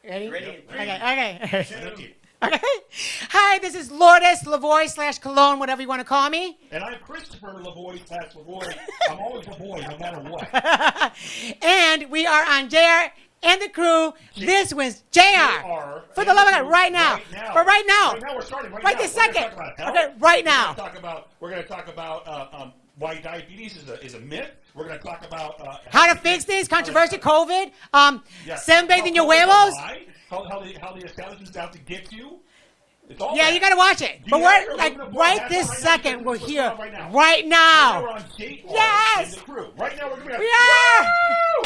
Ready? Ready? Okay. Okay. Hi, this is Lourdes Colon, whatever you want to call me. And I'm Christopher Lavoie. I'm always Lavoie, no matter what. And we are on JR and the crew. This was JR. For the love of God, right now. Right now, we're starting. Right this second. Okay, right now. We're going to talk about why diabetes is a myth. We're going to talk about how to fix this, controversy, COVID, sunbathing your huevos. How the establishment's out to get you. Yeah, you got to watch it. But we're like right this second, we're here right now. We're on Kate Yes. and the crew. Right now, we're going to be We are.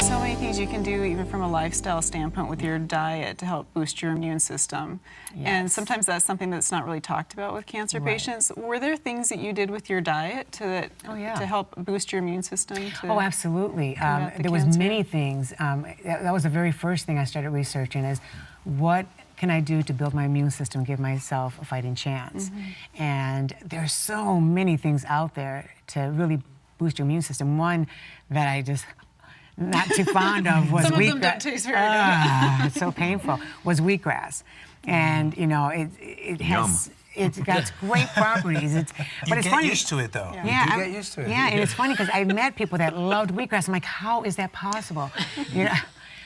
So many things you can do, even from a lifestyle standpoint, with your diet to help boost your immune system. Yes. And sometimes that's something that's not really talked about with cancer patients. Were there things that you did with your diet to help boost your immune system? Oh, absolutely. There was many things. That was the very first thing I started researching is what can I do to build my immune system, give myself a fighting chance? Mm-hmm. And there's so many things out there to really boost your immune system. One that I just not too fond of was wheatgrass. Some of them don't taste very good. It's so painful. Was wheatgrass, and you know it has. It's got great properties. But it's funny. Used to it though. Yeah, you get used to it. Yeah, and it's funny because I met people that loved wheatgrass. I'm like, how is that possible? You know,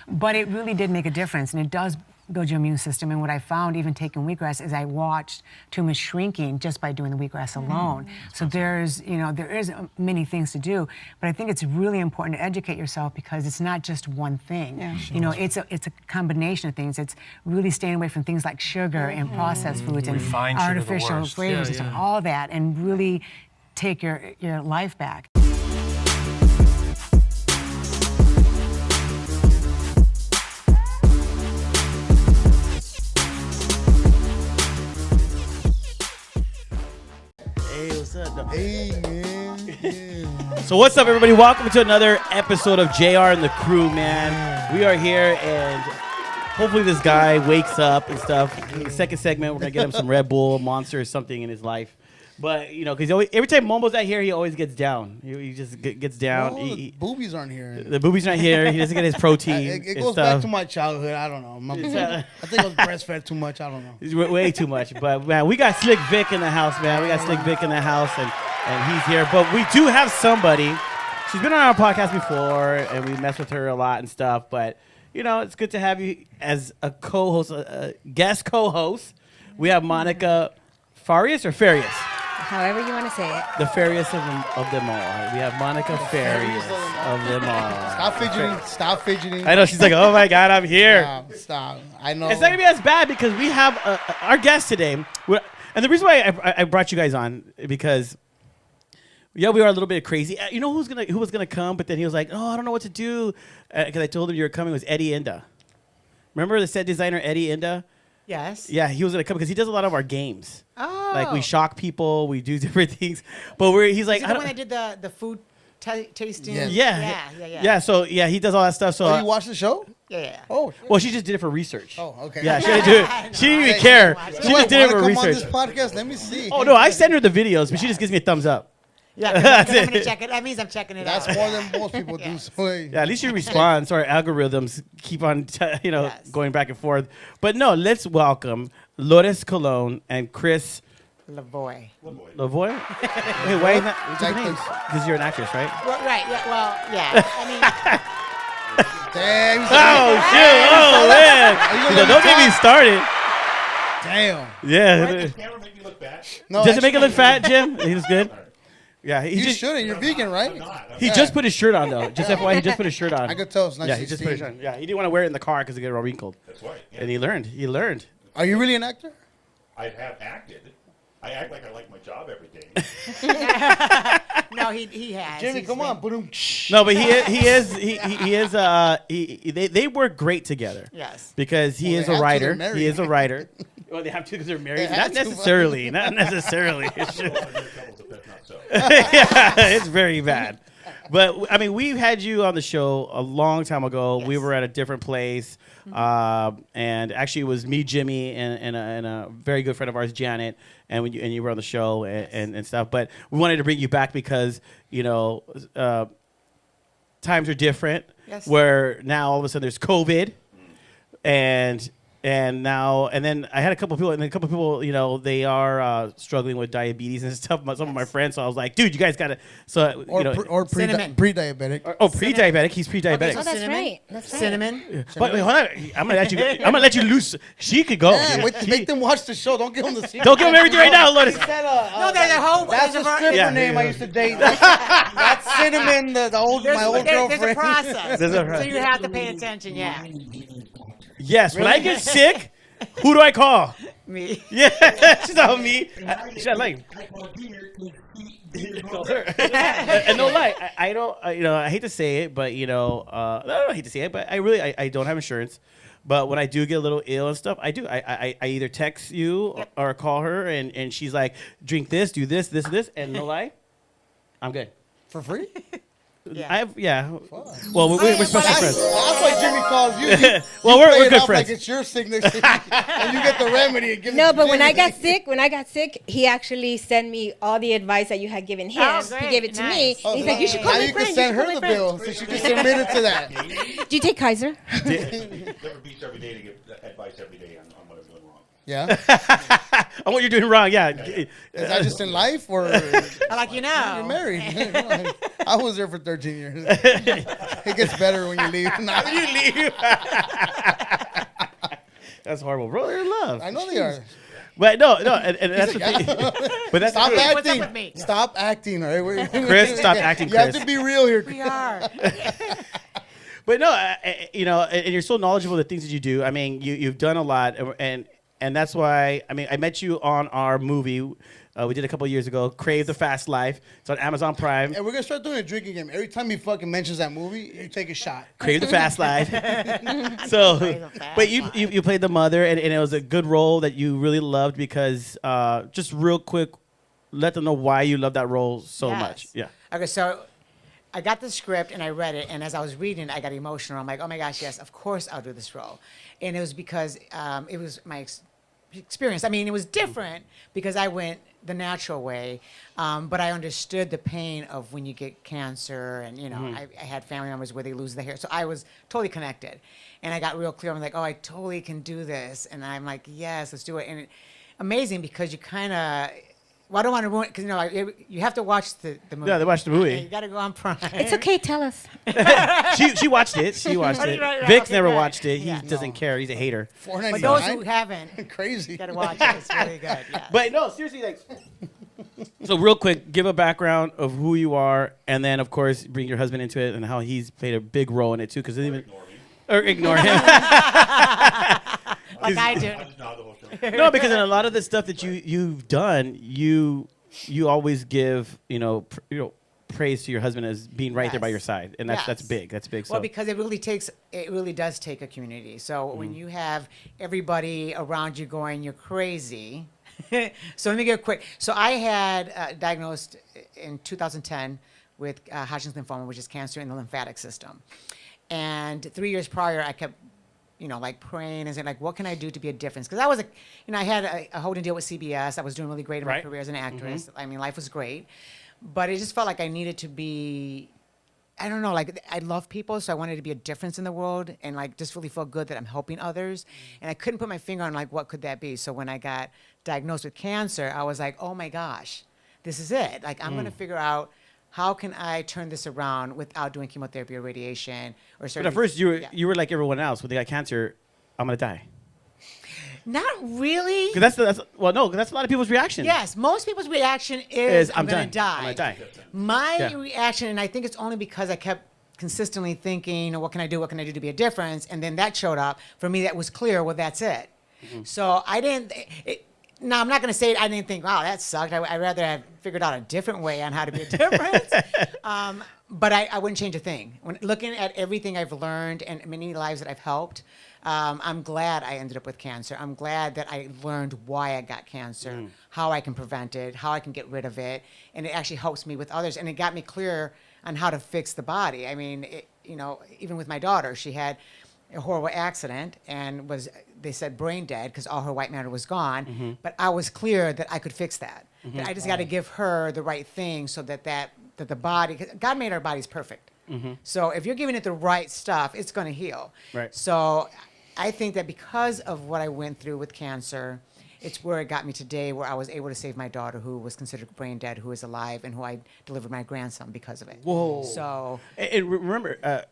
but it really did make a difference, and it does build your immune system. And what I found, even taking wheatgrass, is I watched tumors shrinking just by doing the wheatgrass alone. So there is many things to do, but I think it's really important to educate yourself because it's not just one thing. Yeah. You know, it's a combination of things. It's really staying away from things like sugar and processed foods and artificial flavors and stuff, all that, and really take your life back. Hey, man. Yeah. So what's up, everybody? Welcome to another episode of JR and the crew, man. We are here, and hopefully this guy wakes up and stuff. In the second segment, we're going to get him some Red Bull, Monster, or something in his life. But, you know, because every time Momo's out here, he always gets down. He just gets down. Oh, the boobies aren't here. The boobies aren't here. He doesn't get his protein. It goes back to my childhood. I don't know. I think I was breastfed too much. I don't know. Way too much. But, man, we got Slick Vic in the house, man. We got Slick Vic in the house, and he's here. But we do have somebody. She's been on our podcast before, and we mess with her a lot and stuff. But, you know, it's good to have you as a co-host, a guest co-host. We have Monica Farias or Farias? However you want to say it. The Farias of them all. We have Monica Farias of them all. Stop fidgeting. Stop fidgeting. I know. She's like, oh, my God, I'm here. Stop. I know. It's not going to be as bad because we have our guest today. And the reason why I brought you guys on, because, yeah, we are a little bit crazy. You know who was gonna come, but then he was like, oh, I don't know what to do. Because I told him you were coming, was Eddie Inda. Remember the set designer, Eddie Inda? Yes. Yeah, he was going to come because he does a lot of our games. Oh. Like, we shock people, we do different things. But he's like... Is he the one that did the food tasting? Yeah. So, yeah, he does all that stuff. So, you watch the show? Yeah. Oh, shit. Well, she just did it for research. Oh, okay. Yeah, she didn't do it. She didn't even care. She just did it for research. Come on this podcast? Let me see. Oh, no, I send her the videos, but she just gives me a thumbs up. Yeah, I'm going to check it. That means I'm checking it out. That's more than most people do. So, yeah, at least you respond. So our algorithms keep on, going back and forth. But no, let's welcome Lourdes Colon and Chris Lavoie. Lavoie? Hey, why not? What's your name? Because you're an actress, right? Well, right. Yeah. Well, yeah. I mean. Damn. Oh, shit. Oh, man. Don't get me started. Damn. Yeah. Does the camera make me look bad? No, Does it make it look fat, Jim? He was good. Yeah, you shouldn't. You're vegan, right? He just put his shirt on, though. Just FYI, he just put his shirt on. I could tell it's nice. Yeah, he just put his shirt on. Yeah, he didn't want to wear it in the car because it got all wrinkled. That's right. Yeah. And he learned. Are you really an actor? I have acted. I act like I like my job every day. No, he has. Jimmy, come on. No, but he is. They work great together. Yes. Because he is a writer. He is a writer. Well, they have to because they're married. Not necessarily. Not necessarily. Yeah, it's very bad. But, I mean, we've had you on the show a long time ago. Yes. We were at a different place. And actually, it was me, Jimmy, and a very good friend of ours, Janet. And you were on the show and stuff. But we wanted to bring you back because, times are different. Yes. Where now all of a sudden there's COVID. And And then I had a couple people, you know, they are struggling with diabetes and stuff. Some of my friends, so I was like, dude, you guys gotta, so you know, Cinnamon. pre-diabetic. Pre-diabetic. He's pre-diabetic. Okay, Oh, that's Cinnamon? right. That's right. Cinnamon. But wait, hold on. I'm gonna let you loose. She could go. Yeah, dude. wait, make them watch the show. Don't give them the secret. Don't give him everything right now, Lourdes. No, there's a whole. That's there's the a stripper Yeah. name I used to date. That's Cinnamon, my old girlfriend. There's a process. There's a So process. you have to pay attention. Yeah. Yes, when I get sick, who do I call? Me. Yeah, she's not me. She's not like. And no lie, I don't. You know, I hate to say it, but you know, I don't hate to say it, but I don't have insurance. But when I do get a little ill and stuff, I do. I either text you or call her, and she's like, drink this, do this, and no lie, I'm good. For free? Yeah. Well, we're special friends. That's why Jimmy calls you. Well, You play we're it good off friends. Like it's your sickness, and you get the remedy. And give it No, to but when Jimmy. I got sick, he actually sent me all the advice that you had given him. Oh, He great. gave it to me. Nice. He's like, you should call now my you friend. can send you her should the call my bill, so she just submitted to that. friend. Do you take Kaiser? Never beats every day to give advice every day on what I'm doing wrong. Yeah, On what you're doing wrong, yeah. is that just in life or Like you know. you're married? I was there for 13 years. It gets better when you leave. Nah, You leave. That's horrible, bro. They're in love. I know they are. But no, and that's the thing. But that's Stop the thing. What's up acting. with me? Stop acting. All right? Chris, stop acting, You have Chris. to be real here. We are. But no, you know, and you're so knowledgeable of the things that you do. I mean, you've done a lot, and that's why. I mean, I met you on our movie. We did a couple years ago, Crave the Fast Life. It's on Amazon Prime. And we're gonna start doing a drinking game. Every time he fucking mentions that movie, you take a shot. Crave the Fast Life. So, but you played the mother, and it was a good role that you really loved because just real quick, let them know why you love that role so Yes. much. Yeah. Okay, so I got the script and I read it, and as I was reading it, I got emotional. I'm like, oh my gosh, yes, of course I'll do this role. And it was because it was my experience. I mean, it was different because I went the natural way, but I understood the pain of when you get cancer, and you know, I had family members where they lose their hair, so I was totally connected, and I got real clear. I'm like, oh, I totally can do this, and I'm like, yes, let's do it. And amazing because you kind of. Well, I don't want to ruin it because you know you have to watch the movie. Yeah, they watched the movie. You got to go on Prime. It's okay, tell us. She watched it. She watched it. Right, Vic's okay, never right. watched it. He Yeah. doesn't care. He's a hater. But those who $4.99. haven't, Crazy. you got to watch it. It's really good. Yeah. But no, seriously, like. So real quick, give a background of who you are, and then of course bring your husband into it and how he's played a big role in it too. Because ignore him. Like I do. I just nod the whole show. No, because in a lot of the stuff that you've done, you always give praise to your husband as being right there by Yes. your side, and that's Yes. big. That's big. So Well, because it really does take a community. So when you have everybody around you going, you're crazy. So let me get quick. So I had diagnosed in 2010 with Hodgkin's lymphoma, which is cancer in the lymphatic system. And 3 years prior, I kept, like praying and saying, like, what can I do to be a difference? Because I was, I had a holding deal with CBS. I was doing really great in my Right. career as an actress. I mean, life was great. But it just felt like I needed to be, I don't know, like I love people, so I wanted to be a difference in the world and like just really feel good that I'm helping others. And I couldn't put my finger on like what could that be. So when I got diagnosed with cancer, I was like, oh my gosh, this is it. Like I'm gonna figure out how can I turn this around without doing chemotherapy or radiation or but surgery. at first you were like everyone else. When they got cancer, I'm gonna die. Not really. Because that's a lot of people's reaction. Yes, most people's reaction is I'm gonna done. die. I'm gonna die. My Yeah. reaction, and I think it's only because I kept consistently thinking, what can I do? What can I do to be a difference? And then that showed up. For me, that was clear. Well, that's it. So I didn't. Now, I'm not going to say I didn't think, wow, that sucked. I'd rather have figured out a different way on how to be a difference. But I wouldn't change a thing. When looking at everything I've learned and many lives that I've helped, I'm glad I ended up with cancer. I'm glad that I learned why I got cancer, how I can prevent it, how I can get rid of it, and it actually helps me with others. And it got me clear on how to fix the body. I mean, even with my daughter, she had a horrible accident and they said brain dead because all her white matter was gone. But I was clear that I could fix that. That I just got to give her the right thing so that the body, 'cause God made our bodies perfect. So if you're giving it the right stuff, it's going to heal. Right. So I think that because of what I went through with cancer, it's where it got me today, where I was able to save my daughter, who was considered brain dead, who is alive, and who I delivered my grandson because of it. Whoa. So, And remember,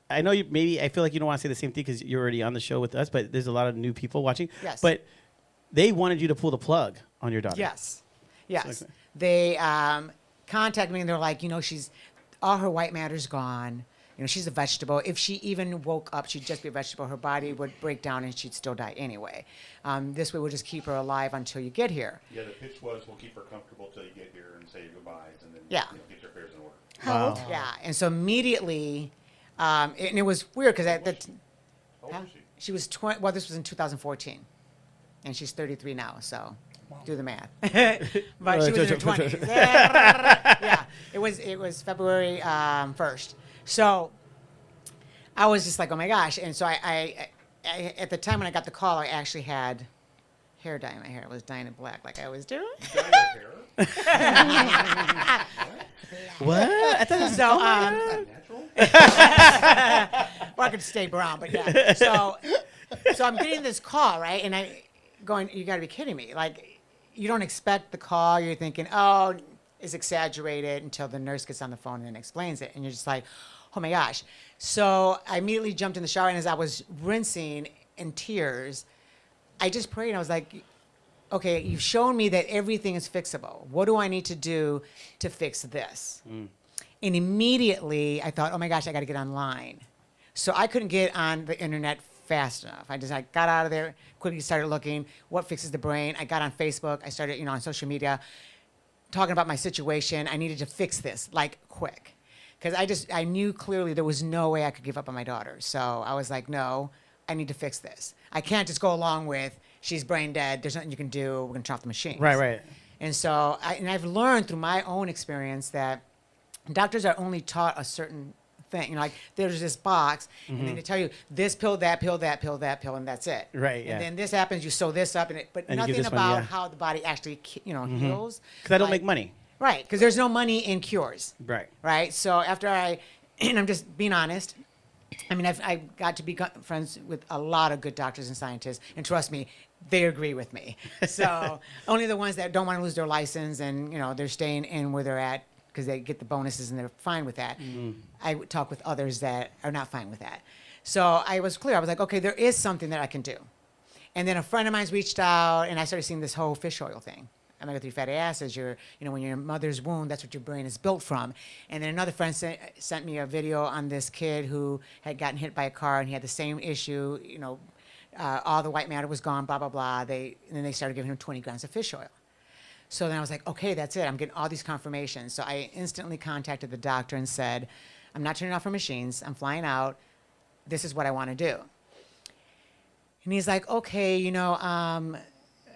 I know you maybe I feel like you don't want to say the same thing because you're already on the show with us, but there's a lot of new people watching. Yes. But they wanted you to pull the plug on your daughter. yes. Yes. Okay. They contacted me, and they're like, she's all her white matter's gone. She's a vegetable. If she even woke up, she'd just be a vegetable. Her body would break down and she'd still die anyway. This way, we'll just keep her alive until you get here. Yeah, the pitch was we'll keep her comfortable till you get here and say your goodbyes, and then Yeah. get your affairs in order. How old? Yeah. And so immediately, and it was weird because How old is she? she was 20. Well, this was in 2014, and she's 33 now. So, do the math. But she was in her 20s. Yeah. It was February 1st. So I was just like, oh my gosh. And so I at the time when I got the call, I actually had hair dye in my hair. It was dying it black like I was doing. You got your hair? What? I thought it was So, Natural? well, I could stay brown, but yeah. So I'm getting this call, right? And you got to be kidding me. Like, you don't expect the call. You're thinking, oh, it's exaggerated, until the nurse gets on the phone and then explains it. And you're just like, oh my gosh. So I immediately jumped in the shower, and as I was rinsing in tears, I just prayed, and I was like, okay, you've shown me that everything is fixable. What do I need to do to fix this? And immediately I thought, oh my gosh, I got to get online. So I couldn't get on the internet fast enough. I got out of there, quickly started looking, what fixes the brain. I got on Facebook. I started, on social media, talking about my situation. I needed to fix this, like, quick. Because I knew clearly there was no way I could give up on my daughter. So I was like, no, I need to fix this. I can't just go along with, she's brain dead, there's nothing you can do, we're going to turn off the machines. Right. And so, I've learned through my own experience that doctors are only taught a certain thing. Like, there's this box, and then they tell you this pill, that pill, that pill, that pill, and that's it. Right, yeah. And then this happens, you sew this up, but And you give nothing this one, about yeah. how the body actually, heals. Because I don't Like- make money. Right, because there's no money in cures. Right. Right. So after and I'm just being honest. I mean, I got to be friends with a lot of good doctors and scientists, and trust me, they agree with me. So only the ones that don't want to lose their license and they're staying in where they're at because they get the bonuses and they're fine with that. I would talk with others that are not fine with that. So I was clear. I was like, okay, there is something that I can do. And then a friend of mine's reached out, and I started seeing this whole fish oil thing. Omega-3 fatty acids, when you're in your mother's womb, that's what your brain is built from. And then another friend sent me a video on this kid who had gotten hit by a car, and he had the same issue, all the white matter was gone, blah, blah, blah. And then they started giving him 20 grams of fish oil. So then I was like, okay, that's it. I'm getting all these confirmations. So I instantly contacted the doctor and said, I'm not turning off her machines. I'm flying out. This is what I want to do. And he's like, okay,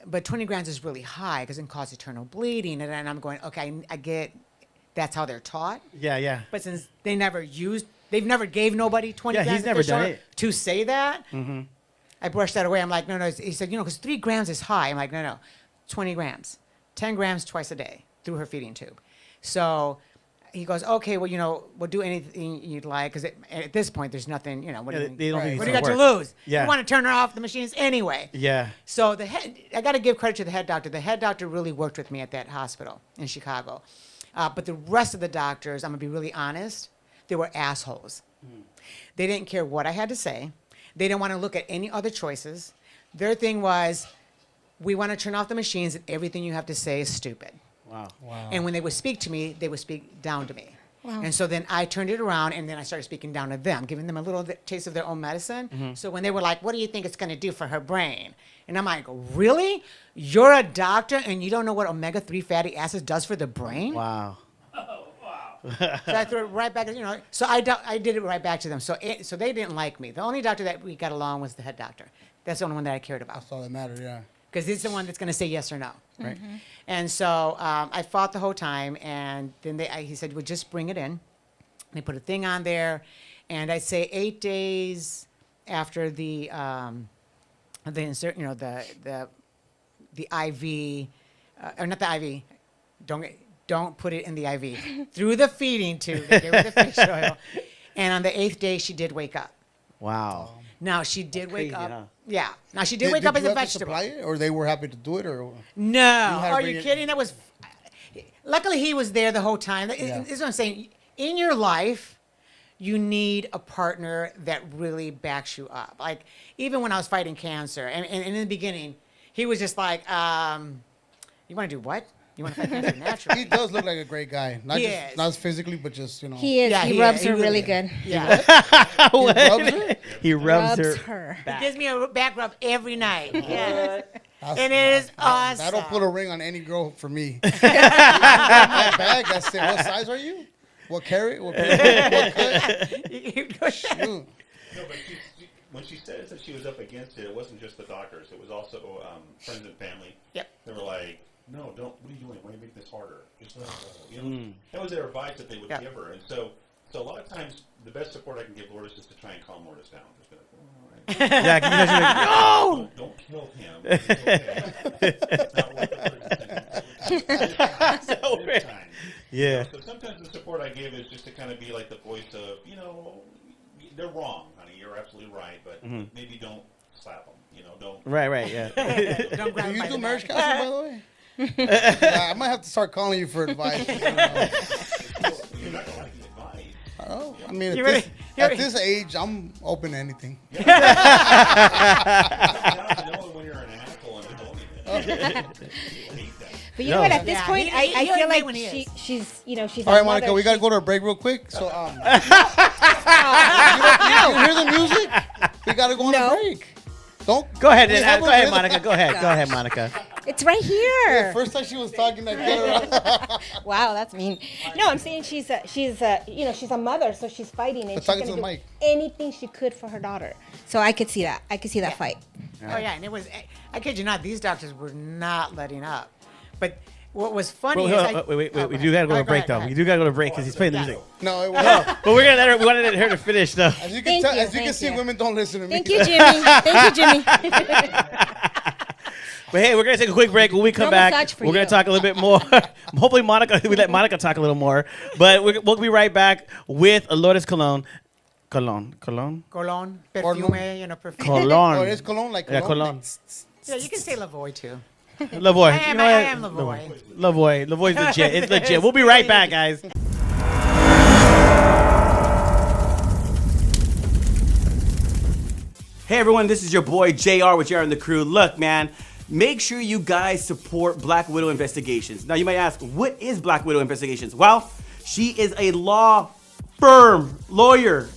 but 20 grams is really high because it can cause eternal bleeding. And then I'm going, okay, I get that's how they're taught. Yeah. But since they've never gave nobody 20 grams he's of never fish done oil it. to say that. I brushed that away. I'm like, no. He said, because 3 grams is high. I'm like, no, 20 grams. 10 grams twice a day through her feeding tube. So he goes, okay, well, we'll do anything you'd like, because at this point, there's nothing, what do they don't think you it's got to gonna work. lose? Yeah. You want to turn her off the machines anyway. Yeah. So I got to give credit to the head doctor. The head doctor really worked with me at that hospital in Chicago. But the rest of the doctors, I'm going to be really honest, they were assholes. They didn't care what I had to say. They didn't want to look at any other choices. Their thing was, we want to turn off the machines, and everything you have to say is stupid. Wow. And when they would speak to me, they would speak down to me. Wow. And so then I turned it around, and then I started speaking down to them, giving them a little taste of their own medicine. So when they were like, what do you think it's going to do for her brain? And I'm like, really? You're a doctor, and you don't know what omega-3 fatty acids does for the brain? Wow. So I threw it right back, So I did it right back to them. So they didn't like me. The only doctor that we got along was the head doctor. That's the only one that I cared about. That's all that matters, yeah. Because he's the one that's going to say yes or no, right? And so I fought the whole time, and then he said, well, just bring it in. They put a thing on there, and I'd say 8 days after the insert, the IV, or not the IV, don't put it in the IV. Through the feeding tube, they gave her the fish oil. And on the 8th day, she did wake up. Wow. Now she did wake crazy, up. huh? Yeah. Now she did wake up as you a have to vegetable. supply it, or they were happy to do it, or No. had to Are bring you it- kidding? That was. Luckily, he was there the whole time. Yeah. This is what I'm saying. In your life, you need a partner that really backs you up. Like, even when I was fighting cancer, and in the beginning, he was just like, you want to do what? You want to fight cancer naturally? he does look like a great guy. Not He just is. not physically, but just He is. Yeah, he he rubs is. He her really really is. good. Yeah. He rubs her? He rubs Rubs her. her. He gives me a back rub every night. Yeah. That's- And it is awesome. That'll put a ring on any girl for me. My bag. That's it. What size are you? What carat? What cut? Shoot. No, but when she says that she was up against it, it wasn't just the doctors. It was also friends and family. Yep. They were like, "No, don't. What are you doing? Why are you making this harder? Just let it go." You know, that was their advice that they would Yeah. give her. And so a lot of times, the best support I can give Lourdes is to try and calm Lourdes down. Just be like, "Oh, all right. Yeah, can you imagine, like, no! Don't kill him. It's okay. It's not worth it. It's time. Yeah. So sometimes the support I give is just to kind of be like the voice of, they're wrong, honey. You're absolutely right, but maybe don't slap them. Don't. Right, yeah. Don't grab Do him you by do the marriage neck. counseling, by the way? Yeah, I might have to start calling you for advice. You're not gonna like the advice. Oh, I mean, You really- at this age, I'm open to anything. Sometimes you know when you're an asshole and don't even. People hate that. But you know No. what? At this Yeah, point, he- I he'll feel admit like when he is. she's she's. All right, our Monica, mother. we got to She- go to a break real quick. So, you hear the music? We got to go on No. a break. Don't Go ahead, we have go a ahead, rhythm. Monica. Go ahead, Monica. It's right here. First time she was talking, I got her. Wow, that's mean. No, I'm saying she's a mother, so she's fighting and But she's talking gonna to do the mic. anything she could for her daughter. So I could see that. I could see that fight. Oh yeah, and it was. I kid you not, these doctors were not letting up. But what was funny Wait, is wait. Oh, We go do gotta go to ahead. break, though. Go We ahead. do gotta go to break because he's playing the music. No, it was. But we're gonna let her. We wanted her to finish, though. As you can Thank you, as you can thank see, you. women don't listen to me. Thank you, Jimmy. Thank you, Jimmy. But hey, we're gonna take a quick break. When we come No back, massage for we're gonna you. talk a little bit more. Hopefully, we let Monica talk a little more. But we'll be right back with Lourdes Colon. Colon. Colon, Colon. perfume, perfume. Colon. Oh, it's cologne, like Yeah, cologne. cologne. Yeah, you can say Lavoie too. Lavoie. I am Lavoie. Lavoie. Lavoie's legit. It's legit. We'll be right back, guys. Hey everyone, this is your boy JR with JR and the crew. Look, man, make sure you guys support Black Widow Investigations. Now you might ask, what is Black Widow Investigations? Well, she is a law firm, lawyer,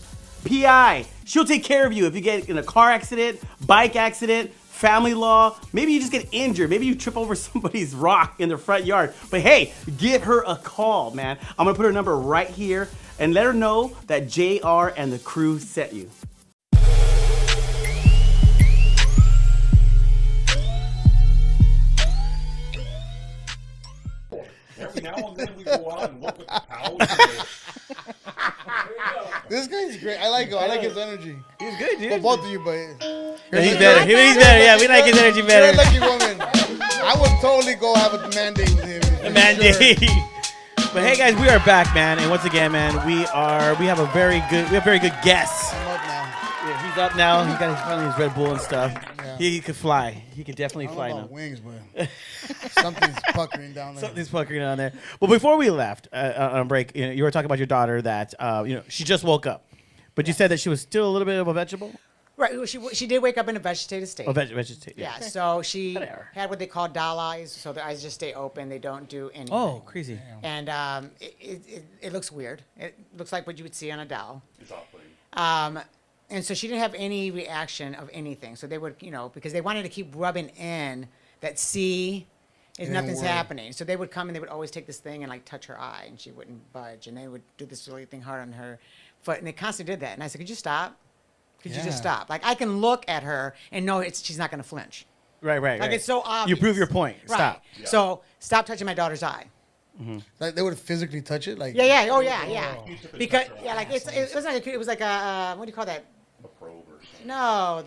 PI. She'll take care of you if you get in a car accident, bike accident, family law, maybe you just get injured, maybe you trip over somebody's rock in their front yard. But hey, give her a call, man. I'm gonna put her number right here and let her know that JR and the crew sent you. Every now and then we go out and walk with the cows. This guy's great. I like him. I like his energy. He's good, dude. Well, both of you, but He's better. He's better. Yeah, we like his energy You're a better. lucky woman. I would totally go have a mandate with him. Mandy. But hey guys, we are back, man, and once again, man, we have very good guests. I'm up now. Yeah, he's up now. He got finally his Red Bull and stuff. Yeah. He could fly. He can definitely I don't fly know now. about wings, but something's puckering down there. Something's puckering on there. But before we left on break, you were talking about your daughter that she just woke up, but you said that she was still a little bit of a vegetable. Right. She did wake up in a vegetative state. Oh, vegetable. Yeah. So she Whatever. had what they call doll eyes, so their eyes just stay open. They don't do anything. Oh, crazy. And it looks weird. It looks like what you would see on a doll. It's off-putting. And so she didn't have any reaction of anything. So they would, because they wanted to keep rubbing in that nothing's work. happening. So they would come and they would always take this thing and like touch her eye, and she wouldn't budge. And they would do this really thing hard on her foot, and they constantly did that. And I said, could you stop? Could you Yeah. just stop? Like I can look at her and know she's not going to flinch. Right. Like it's so obvious. You prove your point. Right. Stop. Yeah. So stop touching my daughter's eye. Like they would physically touch it, like Yeah. Oh yeah. You took a Because touch yeah, like it was like it was like a what do you call that? a probe or something. No,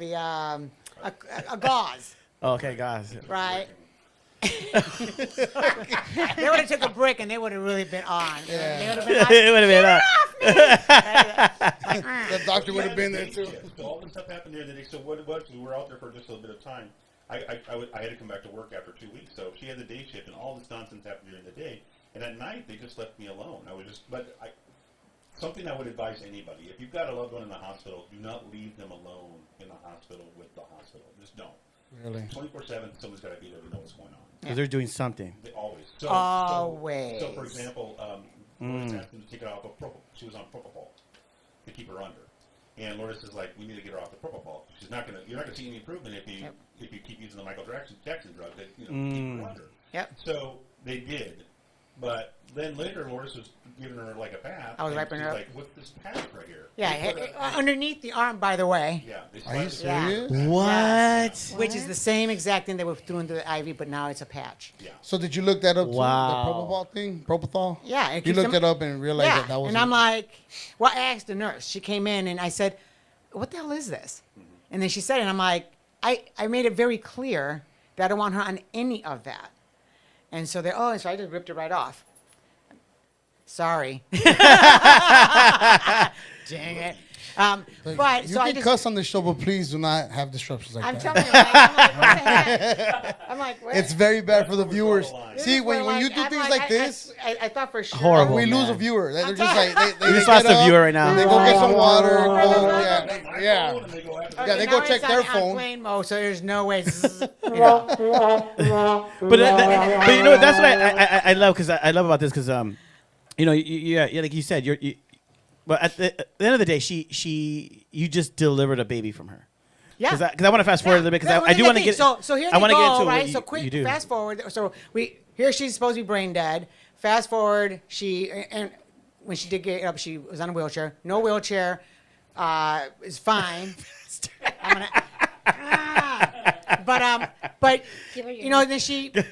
a gauze, Okay, guys. right? They would have took a brick and they would have really been on. Yeah. They would have been like, It would have been The doctor would have been there too. Yeah, so all this stuff happened there. So what it was, we were out there for just a bit of time. I had to come back to work after 2 weeks. So she had the day shift, and all this nonsense happened during the day. And at night, they just left me alone. Something I would advise anybody: if you've got a loved one in the hospital, do not leave them alone in the hospital with the hospital. Just don't. Really? 24/7, someone's got to be there to know what's going on. because they're doing something. Always. Always. So, for example, Lourdes asked them to take her off of propofol. She was on propofol to keep her under. And Lourdes is like, we need to get her off the propofol. She's not gonna. You're not gonna see any improvement if you keep using the Michael Jackson drug that keep her under. Yep. So they did, but then later Lourdes was giving her like a bath. I was and wiping she's her up. like, what's this patch right here? Yeah, They put underneath the arm, by the way. yeah. They Are you sliced it. serious? What? Which is the same exact thing they were doing to the IV, but now it's a patch. Yeah. So did you look that up too? Wow. The propofol thing? Propofol? Yeah. It You keeps looked them- it up and realized Yeah. that was And I'm like, well, I asked the nurse. She came in and I said, what the hell is this? And then she said it, and I'm like, I made it very clear that I don't want her on any of that. And so so I just ripped it right off. Sorry. Dang it. But you so I can just, cuss on the show, but please do not have disruptions like I'm that. telling you, I'm like, what the heck? I'm like, what? It's very bad for the viewers. This See, This is when where, you do I'm things like this, I thought for sure. Horrible. we lose a man. viewer. They're I'm just like they We just get lost a up, viewer right now. They go get some water. My Yeah. phone, and they go after Yeah, they now go it's check on- their on phone. plane mode, so there's no way. But you know that's what I love because I love about this because you know yeah like you said but at the end of the day you just delivered a baby from her. Yeah. Because I want to fast forward a little bit because Well, I do want to get So here I they wanna go, get into right? what So you quick, do. fast forward. So here she's supposed to be brain dead. Fast forward, and when she did get up, she was on a wheelchair. No wheelchair, is fine. I'm gonna. But you know, then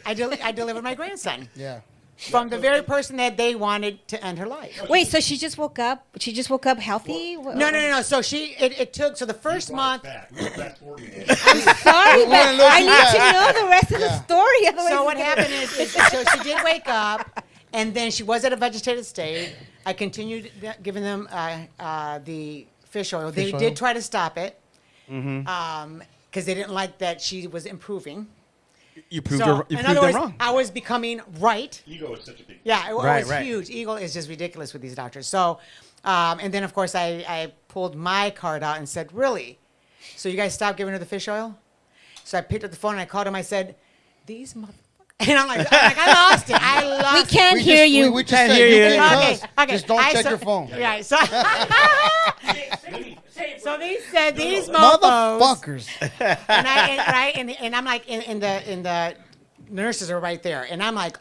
I delivered my grandson Yeah. from the very person that they wanted to end her life. Wait, so she just woke up? She just woke up healthy? No. So so the first month. back. We were fast forwarding it. Sorry, but wanna know I too need to bad. know the rest of Yeah. the story. Otherwise So it's what gonna- happened is so she did wake up, and then she was at a vegetative state. I continued giving them the fish oil. They Fish oil. did try to stop it because they didn't like that she was improving. You proved So, her, you in proved other them words, wrong. I was becoming right. Ego is such a big. Yeah, it Right, was right. huge. Eagle is just ridiculous with these doctors. So, and then of course I pulled my card out and said, "Really? So you guys stopped giving her the fish oil?" So I picked up the phone and I called him. I said, "These motherfuckers." And I'm like, I lost it. I lost We it. can't We hear just, you. We just Can't said hear you you. can Okay, cuss. okay. Just don't check your phone. Right. So, so they said these mofos. Motherfuckers. And I'm like, in the nurses are right there, and I'm like,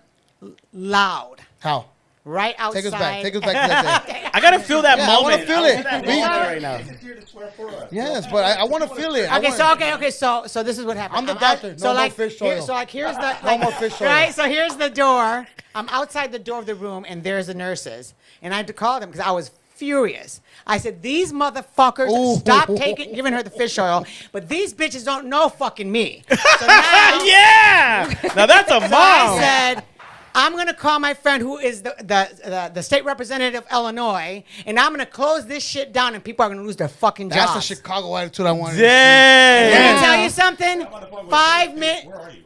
loud, How? right outside. Take us back. Take us back to that day. I gotta feel that Yeah, I moment. wanna feel it. That We- moment right now. He's here to swear for us. Yes, but I want to feel it. Okay, so this is what happened. I'm the out- doctor. No more fish here- oil. So like here's the No more fish oil. right. So here's the door. I'm outside the door of the room, and there's the nurses, and I had to call them because I was furious. I said, "These motherfuckers Ooh. stop giving her the fish oil, but these bitches don't know fucking me." So now, Yeah. Now that's a so I mom. said, "I'm gonna call my friend who is the state representative of Illinois, and I'm gonna close this shit down, and people are gonna lose their fucking That's jobs." the Chicago attitude I wanted. Let Dang. me tell you something. I'm on the phone with 5 Dave. minutes. Where are you?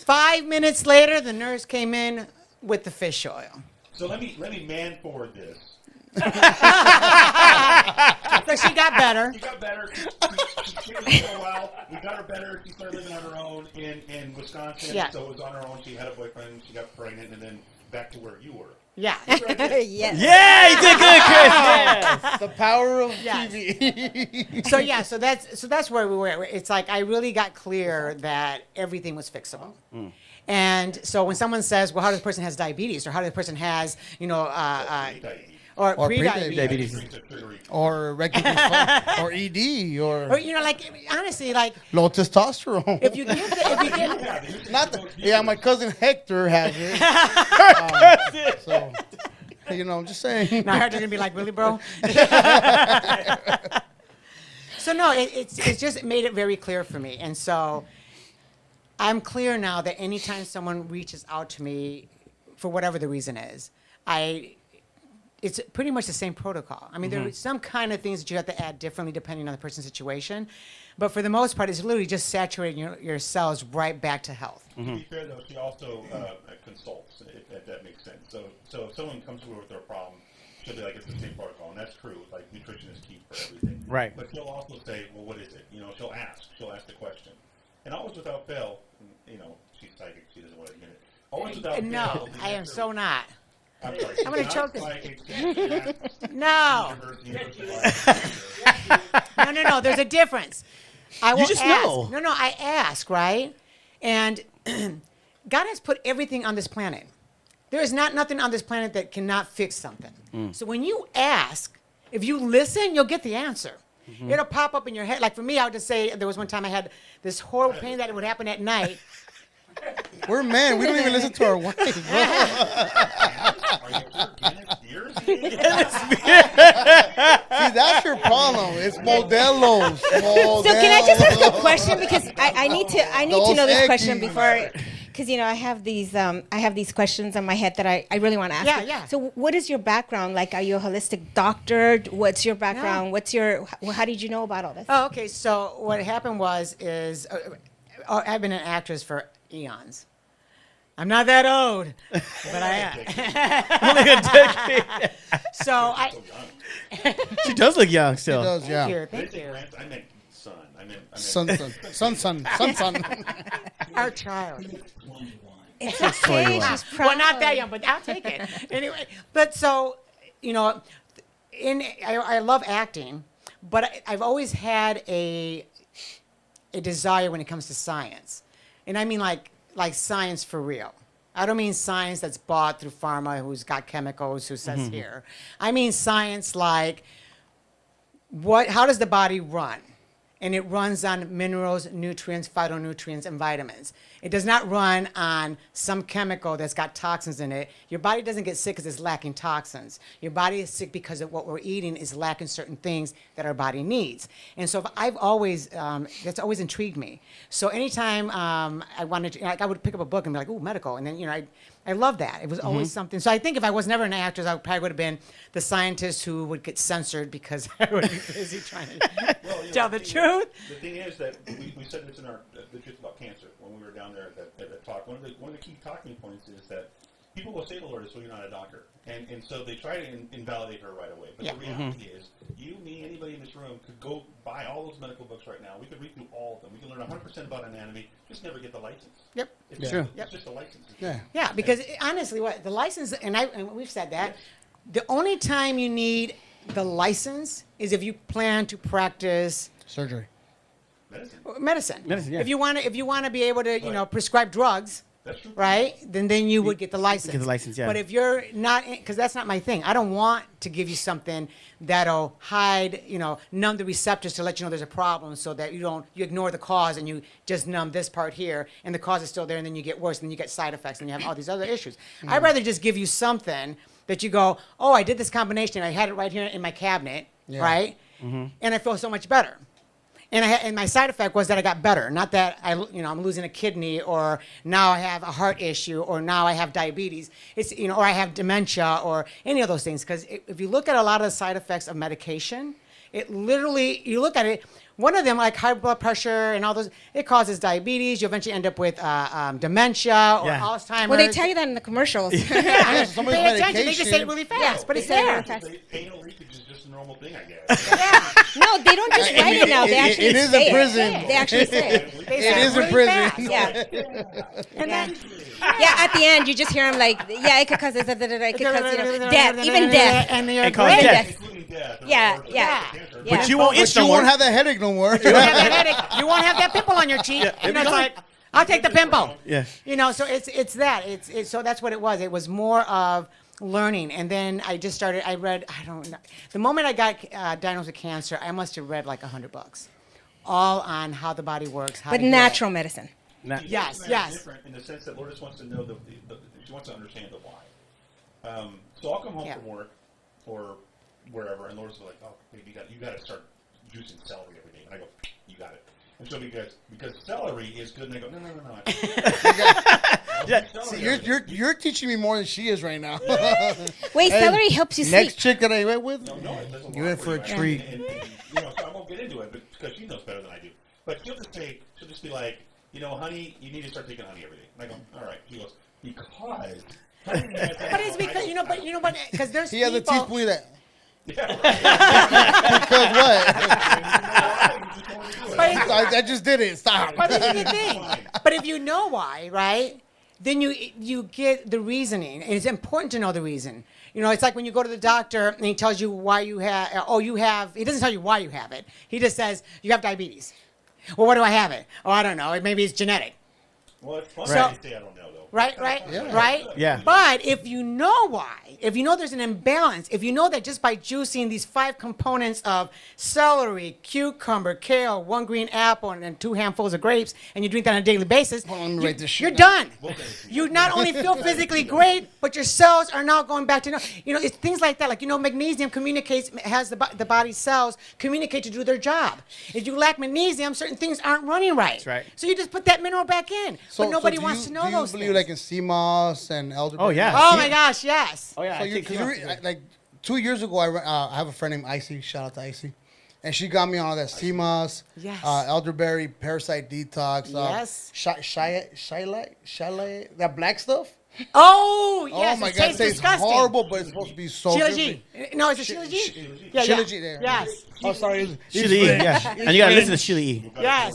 5 minutes later, the nurse came in with the fish oil. So let me man forward this. So she got better. She got better. She was for a while. We got her better. She started living on her own in Wisconsin. Yeah. So it was on her own. She had a boyfriend. She got pregnant, and then back to where you were. Yeah. Yes. Yeah, you did good, Chris. Yes. The power of Yes. TV. So that's where we were. It's like I really got clear that everything was fixable. And so when someone says, "Well, how does the person has diabetes, or how does the person has, or Or pre-diabetes?" Diabetes. or regular dysfunction, or ED, Or like honestly, like low testosterone. if you give Not the, yeah, my cousin Hector has it. So, I'm just saying. now I heard you're gonna be like, "Really, bro?" So no, it's just made it very clear for me, and so I'm clear now that anytime someone reaches out to me, for whatever the reason is, it's pretty much the same protocol. I mean, there are some kind of things that you have to add differently depending on the person's situation, but for the most part, it's literally just saturating your cells right back to health. To be fair, though, she also consults, if that makes sense. So if someone comes to her with their problem, she'll be like, it's the same protocol, and that's true. Like, nutrition is key for everything. Right. But she'll also say, well, what is it? You know, she'll ask the question. And always without fail, you know, she's psychic, she doesn't want to admit it. Always without fail. No, the I am answer- so not. I'm sorry. I'm gonna she's choke not this. psychic, No. University No. There's a difference. I will just ask. know. No, I ask, right? And God has put everything on this planet. There is nothing on this planet that cannot fix something. So when you ask, if you listen, you'll get the answer. It'll pop up in your head. Like for me, I would just say there was one time I had this horrible pain that would happen at night. We're men. We don't even listen to our wives, bro. Are you organic beers? See, that's your problem. It's Modelo's. So can I just ask a question because I need to Those know this egg question bees. before, because you know I have these questions in my head that I really want to ask. Yeah, you. yeah. So what is your background? Like, are you a holistic doctor? What's your background? How did you know about all this? Oh, okay. So what happened is I've been an actress for eons. I'm not that old, but I am. So She does look young still. He does, yeah. Thank you. I meant son. I meant Son. Our child. It's okay. 21. She's proud. Well, not that young, but I'll take it. Anyway, but so, you know, I love acting, but I've always had a desire when it comes to science. And I mean like science for real. I don't mean science that's bought through pharma who's got chemicals who says here. I mean science like how does the body run? And it runs on minerals, nutrients, phytonutrients, and vitamins. It does not run on some chemical that's got toxins in it. Your body doesn't get sick because it's lacking toxins. Your body is sick because of what we're eating is lacking certain things that our body needs. And so I've always, that's always intrigued me. So anytime I wanted to, like I would pick up a book and be like, ooh, medical. And then, you know, I love that. It was always something. So I think if I was never an actress, I probably would have been the scientist who would get censored because I would be busy trying to tell the truth. The thing is that we said this in the truth about cancer when we were down there at that talk. One of the key talking points is that people will say to Lourdes, "So you're not a doctor," and so they try to invalidate her right away. But the reality is, you, me, anybody in this room could go buy all those medical books right now. We could read through all of them. We can learn 100% about anatomy. Just never get the license. Yep. It's True. It's just a license. Yeah. Yeah, because honestly, the license, and we've said that, the only time you need the license is if you plan to practice Surgery. Medicine. medicine. Yeah. If you want to be able to, prescribe drugs, That's true. right? Then you would get the license. Get the license, yeah. But if you're not, because that's not my thing. I don't want to give you something that'll hide, numb the receptors to let you know there's a problem, so that you ignore the cause and you just numb this part here, and the cause is still there, and then you get worse, and then you get side effects, and you have all these other issues. I'd rather just give you something that you go, oh, I did this combination, I had it right here in my cabinet, right? And I feel so much better. And my side effect was that I got better, not that I'm losing a kidney, or now I have a heart issue, or now I have diabetes. It's or I have dementia, or any of those things. Because if you look at a lot of the side effects of medication, it literally, you look at it, one of them, like high blood pressure and all those, it causes diabetes. You eventually end up with dementia or Alzheimer's. Well, they tell you that in the commercials. Yeah, Some of the pay attention. They just say it medication- really fast, but it's there. Anal leakage is just a normal thing, I guess. No, they don't just write it now. They actually it is say in prison. They actually say it. They It say is in really prison. fast. Yeah. And then, Yeah, at the end, you just hear them like, yeah, it could cause this, it could cause, death, even death. And It causes death. Including death. Yeah, or yeah. cancer. Yeah. But you won't itch But no you won't more. have that headache no more. you won't have that headache. You won't have that pimple on your cheek. It's like, I'll take the pimple. Yeah. So it's that. So that's what it was. It was more of learning. And then I just started, I read, I don't know. The moment I got diagnosed with cancer, I must have read like 100 books. All on how the body works. How But to heal. natural medicine. Yes, It's yes. different in the sense that Lourdes wants to know she wants to understand the why. So I'll come home from work or wherever, and Lourdes is like, "Oh, baby, you got to start juicing celery every day. And I go, you got it. And so because celery is good, and I go, no. See, you're teaching me more than she is right now. Wait, celery helps you Next sleep. chick that I went with, No, it doesn't you're work in for a you, right? treat. So I won't get into it, but because she knows better than I do. But she'll just be like, honey, you need to start taking honey every day. And I go, all right. She goes, because. But it's because but because there's He has a people. teaspoon of that. Yeah, Because what? I just did it. Stop. But this is the thing. But if you know why, right? Then you get the reasoning, and it's important to know the reason. It's like when you go to the doctor and he tells you why you have. He doesn't tell you why you have it. He just says you have diabetes. Well, what do I have it? Oh, I don't know. Maybe it's genetic. Well, it's fun So- to say I don't know, though. Right. Yeah. Right? Yeah. But if you know why, if you know there's an imbalance, if you know that just by juicing these 5 components of celery, cucumber, kale, 1 green apple, and then 2 handfuls of grapes, and you drink that on a daily basis, Hold on, let me write this shit you're down. done. You not only feel physically great, but your cells are now going back to, it's things like that. Like, magnesium has the body's cells communicate to do their job. If you lack magnesium, certain things aren't running right. That's right. So you just put that mineral back in. But nobody wants to know those Do you believe things. like in sea moss and elderberry? Oh, yeah. Oh my gosh, yes. Oh yeah. So like 2 years ago, I have a friend named Icy. Shout out to Icy, and she got me on all that sea moss, Yes. elderberry, parasite detox, Yes. shallot, that black stuff. Oh, yes. Oh my it God, it tastes tastes disgusting. horrible, but it's supposed to be so Sheila good. G. No, is it Sheila G? Sheila G. There. Yes. Oh, sorry. Sheila E. Yeah. And you gotta listen to Sheila E. Yes.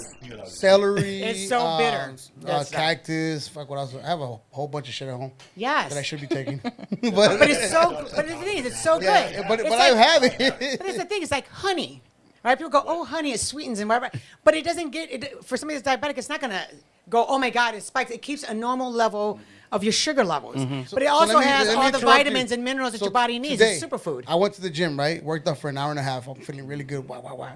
Celery. It's so bitter. That's cactus. Fuck, what else? I have a whole bunch of shit at home Yes. that I should be taking. But it's so. But the thing is, it's so good. Yeah, but It's I like- have it. But it's the thing. It's like honey, right? People go, "Oh, honey, it sweetens and whatever," but it doesn't get it. For somebody that's diabetic, it's not gonna go, "Oh my God, it spikes." It keeps a normal level of your sugar levels, but it also let me- has let me all the interrupt vitamins you. and minerals that So your body needs. today, It's a superfood. I went to the gym, right? Worked out for an hour and a half. I'm feeling really good. Wow.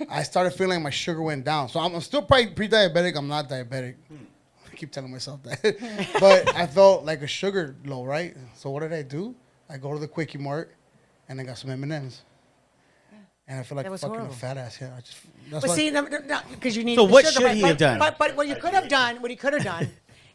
I started feeling like my sugar went down. So I'm still probably pre-diabetic. I'm not diabetic. I keep telling myself that. But I felt like a sugar low, right? So what did I do? I go to the Quickie Mart, and I got some M&Ms. And I feel like That was fucking horrible. a fat ass. Yeah, that's But why- see, because you need. So the what sugar, should but- he but- have done? But what you could have done,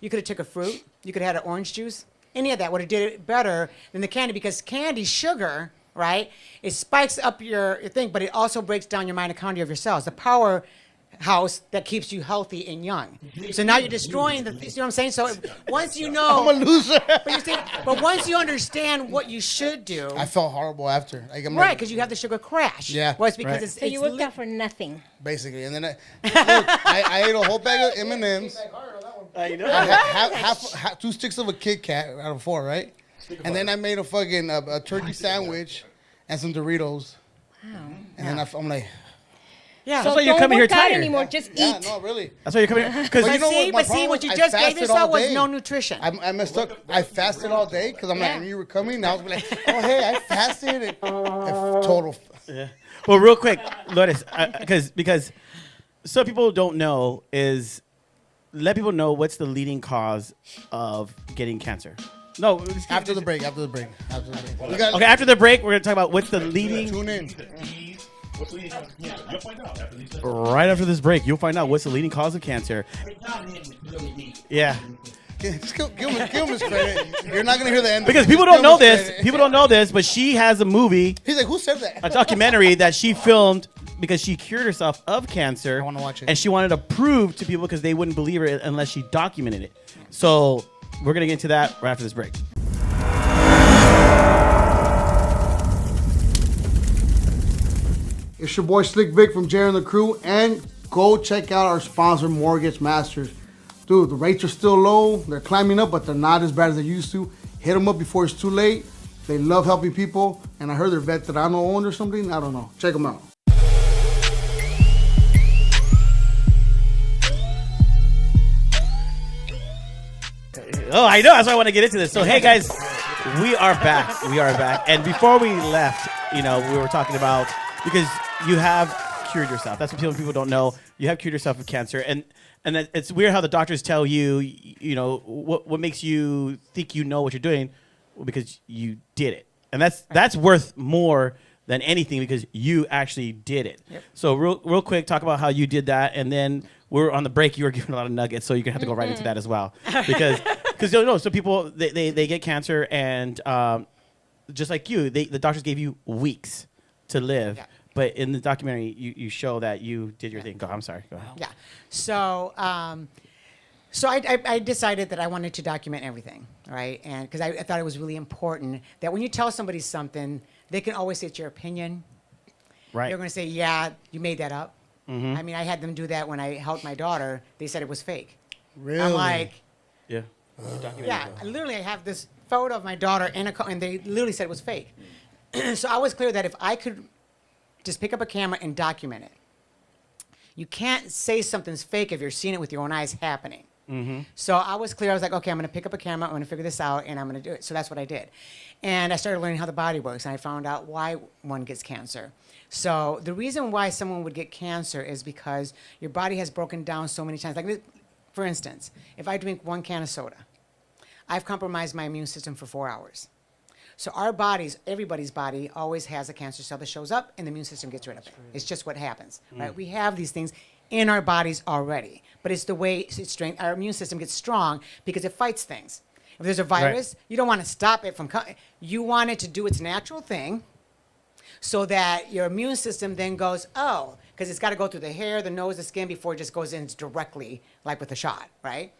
you could have took a fruit. You could have had an orange juice. Any of that would have did it better than the candy, because candy sugar, right? It spikes up your thing, but it also breaks down your mitochondria of your cells, the powerhouse that keeps you healthy and young. So now you're destroying the. You see what I'm saying? So once you know, I'm a loser. but once you understand what you should do, I felt horrible after. Like, I'm right? like, Because you have the sugar crash. Yeah, Well, it's because right. it's. So you it's worked out for nothing. basically. And then I ate a whole bag of M&Ms. I know. half 2 sticks of a Kit Kat out of 4, right? And then I made a fucking a turkey sandwich and some Doritos. Wow. And then I'm like, Yeah. So why you're don't coming here work out tired. anymore. Just yeah, eat. no, really. That's why you're coming here. Because But you know what? My But see, problem what you was just I gave fasted yourself all was day. no nutrition. I messed up. I fasted all day because I'm like, I knew you were coming. Now I was like, oh, hey, I fasted. And total. Yeah. Well, real quick, Lourdes, because some people don't know is let people know what's the leading cause of getting cancer. No, After the break. We got, Okay, after the break, we're gonna talk about what's the leading. Tune in. What's leading cause of cancer? You'll find out after these. Right after this break, you'll find out what's the leading cause of cancer. Yeah, Just give him his credit. You're not gonna hear the end. because people don't know this. People don't know this, but she has a movie, He's like, who said that? a documentary that she filmed because she cured herself of cancer. I wanna watch it. And she wanted to prove to people because they wouldn't believe her unless she documented it. So we're gonna get into that right after this break. It's your boy Slick Vic from Jerry and the Crew, and go check out our sponsor, Mortgage Masters. Dude, the rates are still low. They're climbing up, but they're not as bad as they used to. Hit them up before it's too late. They love helping people, and I heard they're veterano owned or something. I don't know. Check them out. Oh, I know. That's why I want to get into this. So, hey, guys, we are back. We are back. And before we left, we were talking about, because you have cured yourself. That's what people don't know. You have cured yourself of cancer. And it's weird how the doctors tell you, what makes you think you know what you're doing, well, because you did it. And that's worth more than anything because you actually did it. Yep. So real quick, talk about how you did that, and then we're on the break. You were giving a lot of nuggets, so you're gonna have to go right into that as well, because you know, so people they get cancer, and just like you, the doctors gave you weeks to live. Yeah. But in the documentary, you show that you did your thing. Go. I'm sorry. Go ahead. Yeah. So, I decided that I wanted to document everything, right? And because I thought it was really important that when you tell somebody something, they can always say it's your opinion. Right. They're going to say, yeah, you made that up. I mean, I had them do that when I held my daughter. They said it was fake. Really? I'm like, Yeah. yeah, I have this photo of my daughter and they literally said it was fake. So I was clear that if I could just pick up a camera and document it, you can't say something's fake if you're seeing it with your own eyes happening. So I was clear. I was like, okay, I'm going to pick up a camera. I'm going to figure this out, and I'm going to do it. So that's what I did. And I started learning how the body works, and I found out why one gets cancer. So the reason why someone would get cancer is because your body has broken down so many times. Like, for instance, if I drink 1 can of soda, I've compromised my immune system for 4 hours. So our bodies, everybody's body, always has a cancer cell that shows up, and the immune system gets rid of it. It's just what happens, right? We have these things in our bodies already, but it's the way our immune system gets strong because it fights things. If there's a virus, you don't want to stop it from coming. You want it to do its natural thing so that your immune system then goes, oh, because it's got to go through the hair, the nose, the skin before it just goes in directly, like with a shot, right?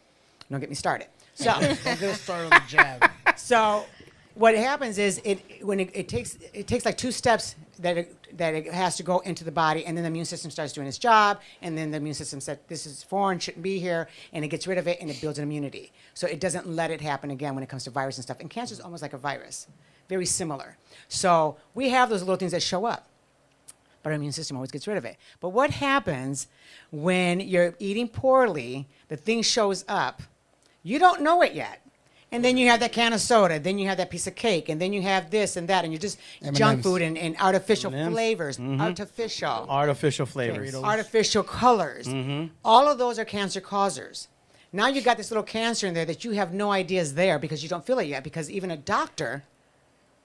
Don't get me started. So I'm gonna start on the jab. So what happens is it takes like 2 steps that it has to go into the body, and then the immune system starts doing its job, and then the immune system says this is foreign, shouldn't be here, and it gets rid of it, and it builds an immunity. So it doesn't let it happen again when it comes to virus and stuff. And cancer is almost like a virus, very similar. So we have those little things that show up, but our immune system always gets rid of it. But what happens when you're eating poorly, the thing shows up, you don't know it yet. And then you have that can of soda, then you have that piece of cake, and then you have this and that, and you're just junk food and artificial flavors, Artificial flavors. artificial colors. All of those are cancer causers. Now you've got this little cancer in there that you have no idea is there because you don't feel it yet, because even a doctor,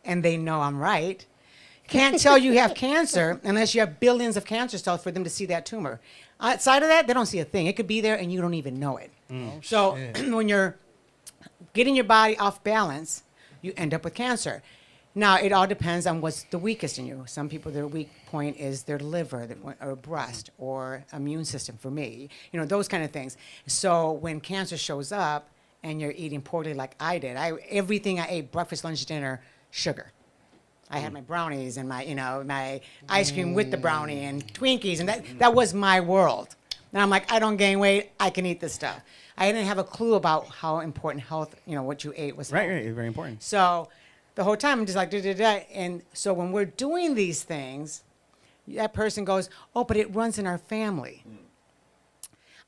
and they know I'm right, can't tell you have cancer unless you have billions of cancer cells for them to see that tumor. Outside of that, they don't see a thing. It could be there and you don't even know it. So when you're getting your body off balance, you end up with cancer. Now, it all depends on what's the weakest in you. Some people, their weak point is their liver or breast or immune system, for me. You know, those kind of things. So when cancer shows up and you're eating poorly like I did, everything I ate, breakfast, lunch, dinner, sugar. I had my brownies and my ice cream with the brownie and Twinkies, and that was my world. And I'm like, I don't gain weight, I can eat this stuff. I didn't have a clue about how important health, what you ate was. Right, very important. So the whole time I'm just like, da-da-da. And so when we're doing these things, that person goes, oh, but it runs in our family.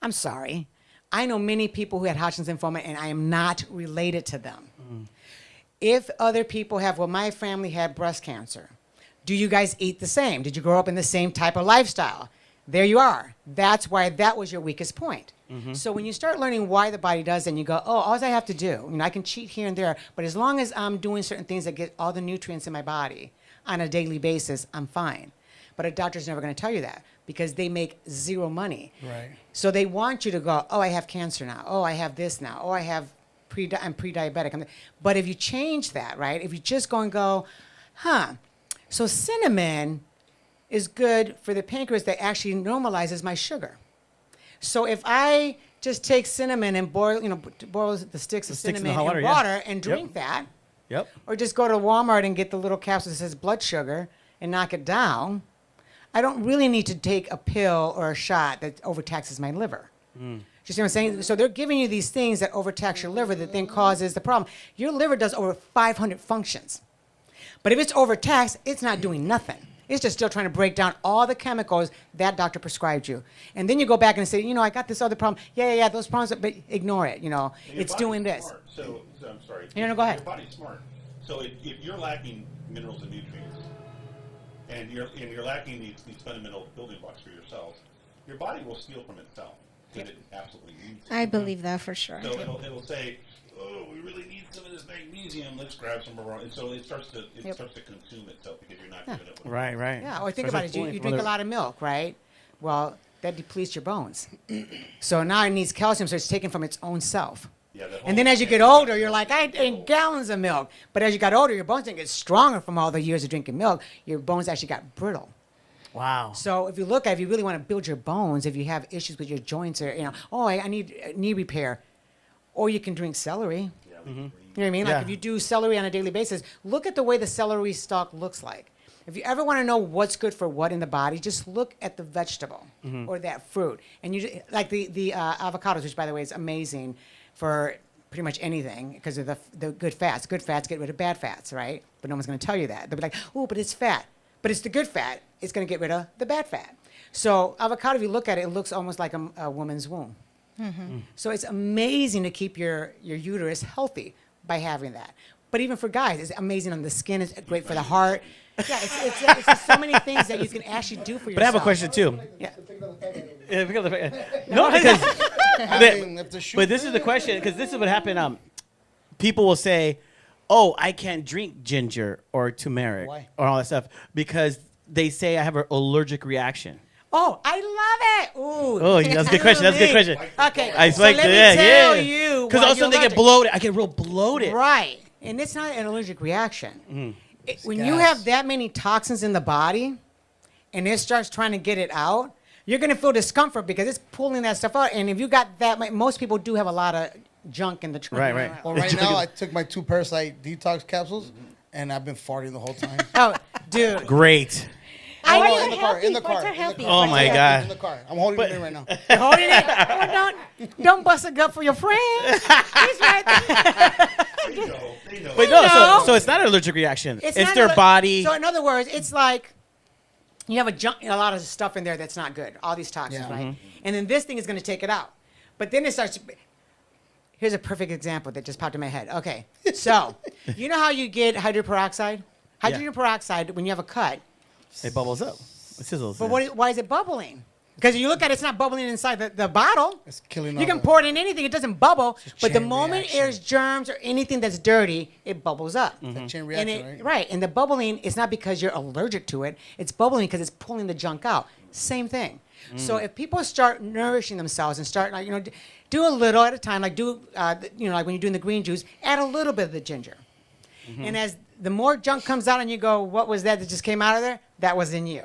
I'm sorry. I know many people who had Hodgkin's lymphoma, and I am not related to them. If other people have, my family had breast cancer. Do you guys eat the same? Did you grow up in the same type of lifestyle? There you are. That's why that was your weakest point. So when you start learning why the body does, then you go, oh, all I have to do, I can cheat here and there, but as long as I'm doing certain things that get all the nutrients in my body on a daily basis, I'm fine. But a doctor's never going to tell you that because they make zero money. Right. So they want you to go, oh, I have cancer now. Oh, I have this now. Oh, I'm pre-diabetic. But if you change that, right, if you just go and go, so cinnamon is good for the pancreas that actually normalizes my sugar. So if I just take cinnamon and boil the sticks of cinnamon in water and drink that, or just go to Walmart and get the little capsule that says blood sugar and knock it down, I don't really need to take a pill or a shot that overtaxes my liver. You see what I'm saying? So they're giving you these things that overtax your liver that then causes the problem. Your liver does over 500 functions. But if it's overtaxed, it's not doing nothing. It's just still trying to break down all the chemicals that doctor prescribed you. And then you go back and say, I got this other problem. Yeah, those problems, but ignore it. It's doing this. Smart. So I'm sorry. No, go ahead. Your body's smart. So if you're lacking minerals and nutrients, and you're lacking these fundamental building blocks for your cells, your body will steal from itself. because it absolutely needs it. I believe that for sure. So it'll say, oh, we really need some of this magnesium. Let's grab some more. And so it starts to consume itself because you're not giving it. Right, right. Yeah, or think So about it's it. You drink a lot of milk, right? Well, that depletes your bones. So now it needs calcium, so it's taken from its own self. Yeah, that And then whole- as you get older, you're like, I ate gallons of milk. But as you got older, your bones didn't get stronger from all the years of drinking milk. Your bones actually got brittle. Wow. So if you look at, if you really want to build your bones, if you have issues with your joints or, I need knee repair, or you can drink celery. Yeah, You know what I mean? Like Yeah. if you do celery on a daily basis, look at the way the celery stalk looks like. If you ever want to know what's good for what in the body, just look at the vegetable or that fruit. And you like the avocados, which by the way is amazing for pretty much anything because of the good fats. Good fats get rid of bad fats, right? But no one's going to tell you that. They'll be like, oh, but it's fat. But it's the good fat. It's going to get rid of the bad fat. So avocado, if you look at it, it looks almost like a woman's womb. So it's amazing to keep your uterus healthy by having that. But even for guys, it's amazing on the skin. It's great for the heart. Yeah, it's just so many things that you can actually do for yourself. But I have a question too. Yeah. No, because I mean, if the shoe but this is the question because this is what happened. People will say, "Oh, I can't drink ginger or turmeric Why? or all that stuff because they say I have an allergic reaction." Oh, I love it. Ooh. Oh, yeah, that's a good question. That's a good question. Okay, I so like let me that. tell Yeah. you. Because why all of a sudden you're they get allergic. bloated. I get real bloated. Right. And it's not an allergic reaction. When you gas. have that many toxins in the body and it starts trying to get it out, you're going to feel discomfort because it's pulling that stuff out. And if you got that, most people do have a lot of junk in the trunk. Right, right. Well, right now I took my 2 parasite detox capsules, and I've been farting the whole time. Oh, dude. Great. Oh, Farts no, are in the car, healthy. in the car. Farts are in the healthy. car. Oh, my God. In the car. I'm holding it in right now. You're holding it. Well, don't bust a gut for your friend. He's right there. They know. But no, No. so it's not an allergic reaction. It's not their a- body. So in other words, it's like you have a lot of stuff in there that's not good. All these toxins, Yeah. right? And then this thing is going to take it out. But then it starts. Here's a perfect example that just popped in my head. Okay, so you know how you get hydrogen peroxide? Hydrogen peroxide when you have a cut. It bubbles up. It sizzles. But why is it bubbling? Because you look at it, it's not bubbling inside the bottle. It's killing You all can the- pour it in anything; it doesn't bubble. But the chain moment reaction. there's germs or anything that's dirty, it bubbles up. It's a chain And reaction, it, right? and the bubbling is not because you're allergic to it. It's bubbling because it's pulling the junk out. Same thing. So if people start nourishing themselves and start, like, do a little at a time, like like when you're doing the green juice, add a little bit of the ginger. And as the more junk comes out and you go, what was that just came out of there? That was in you.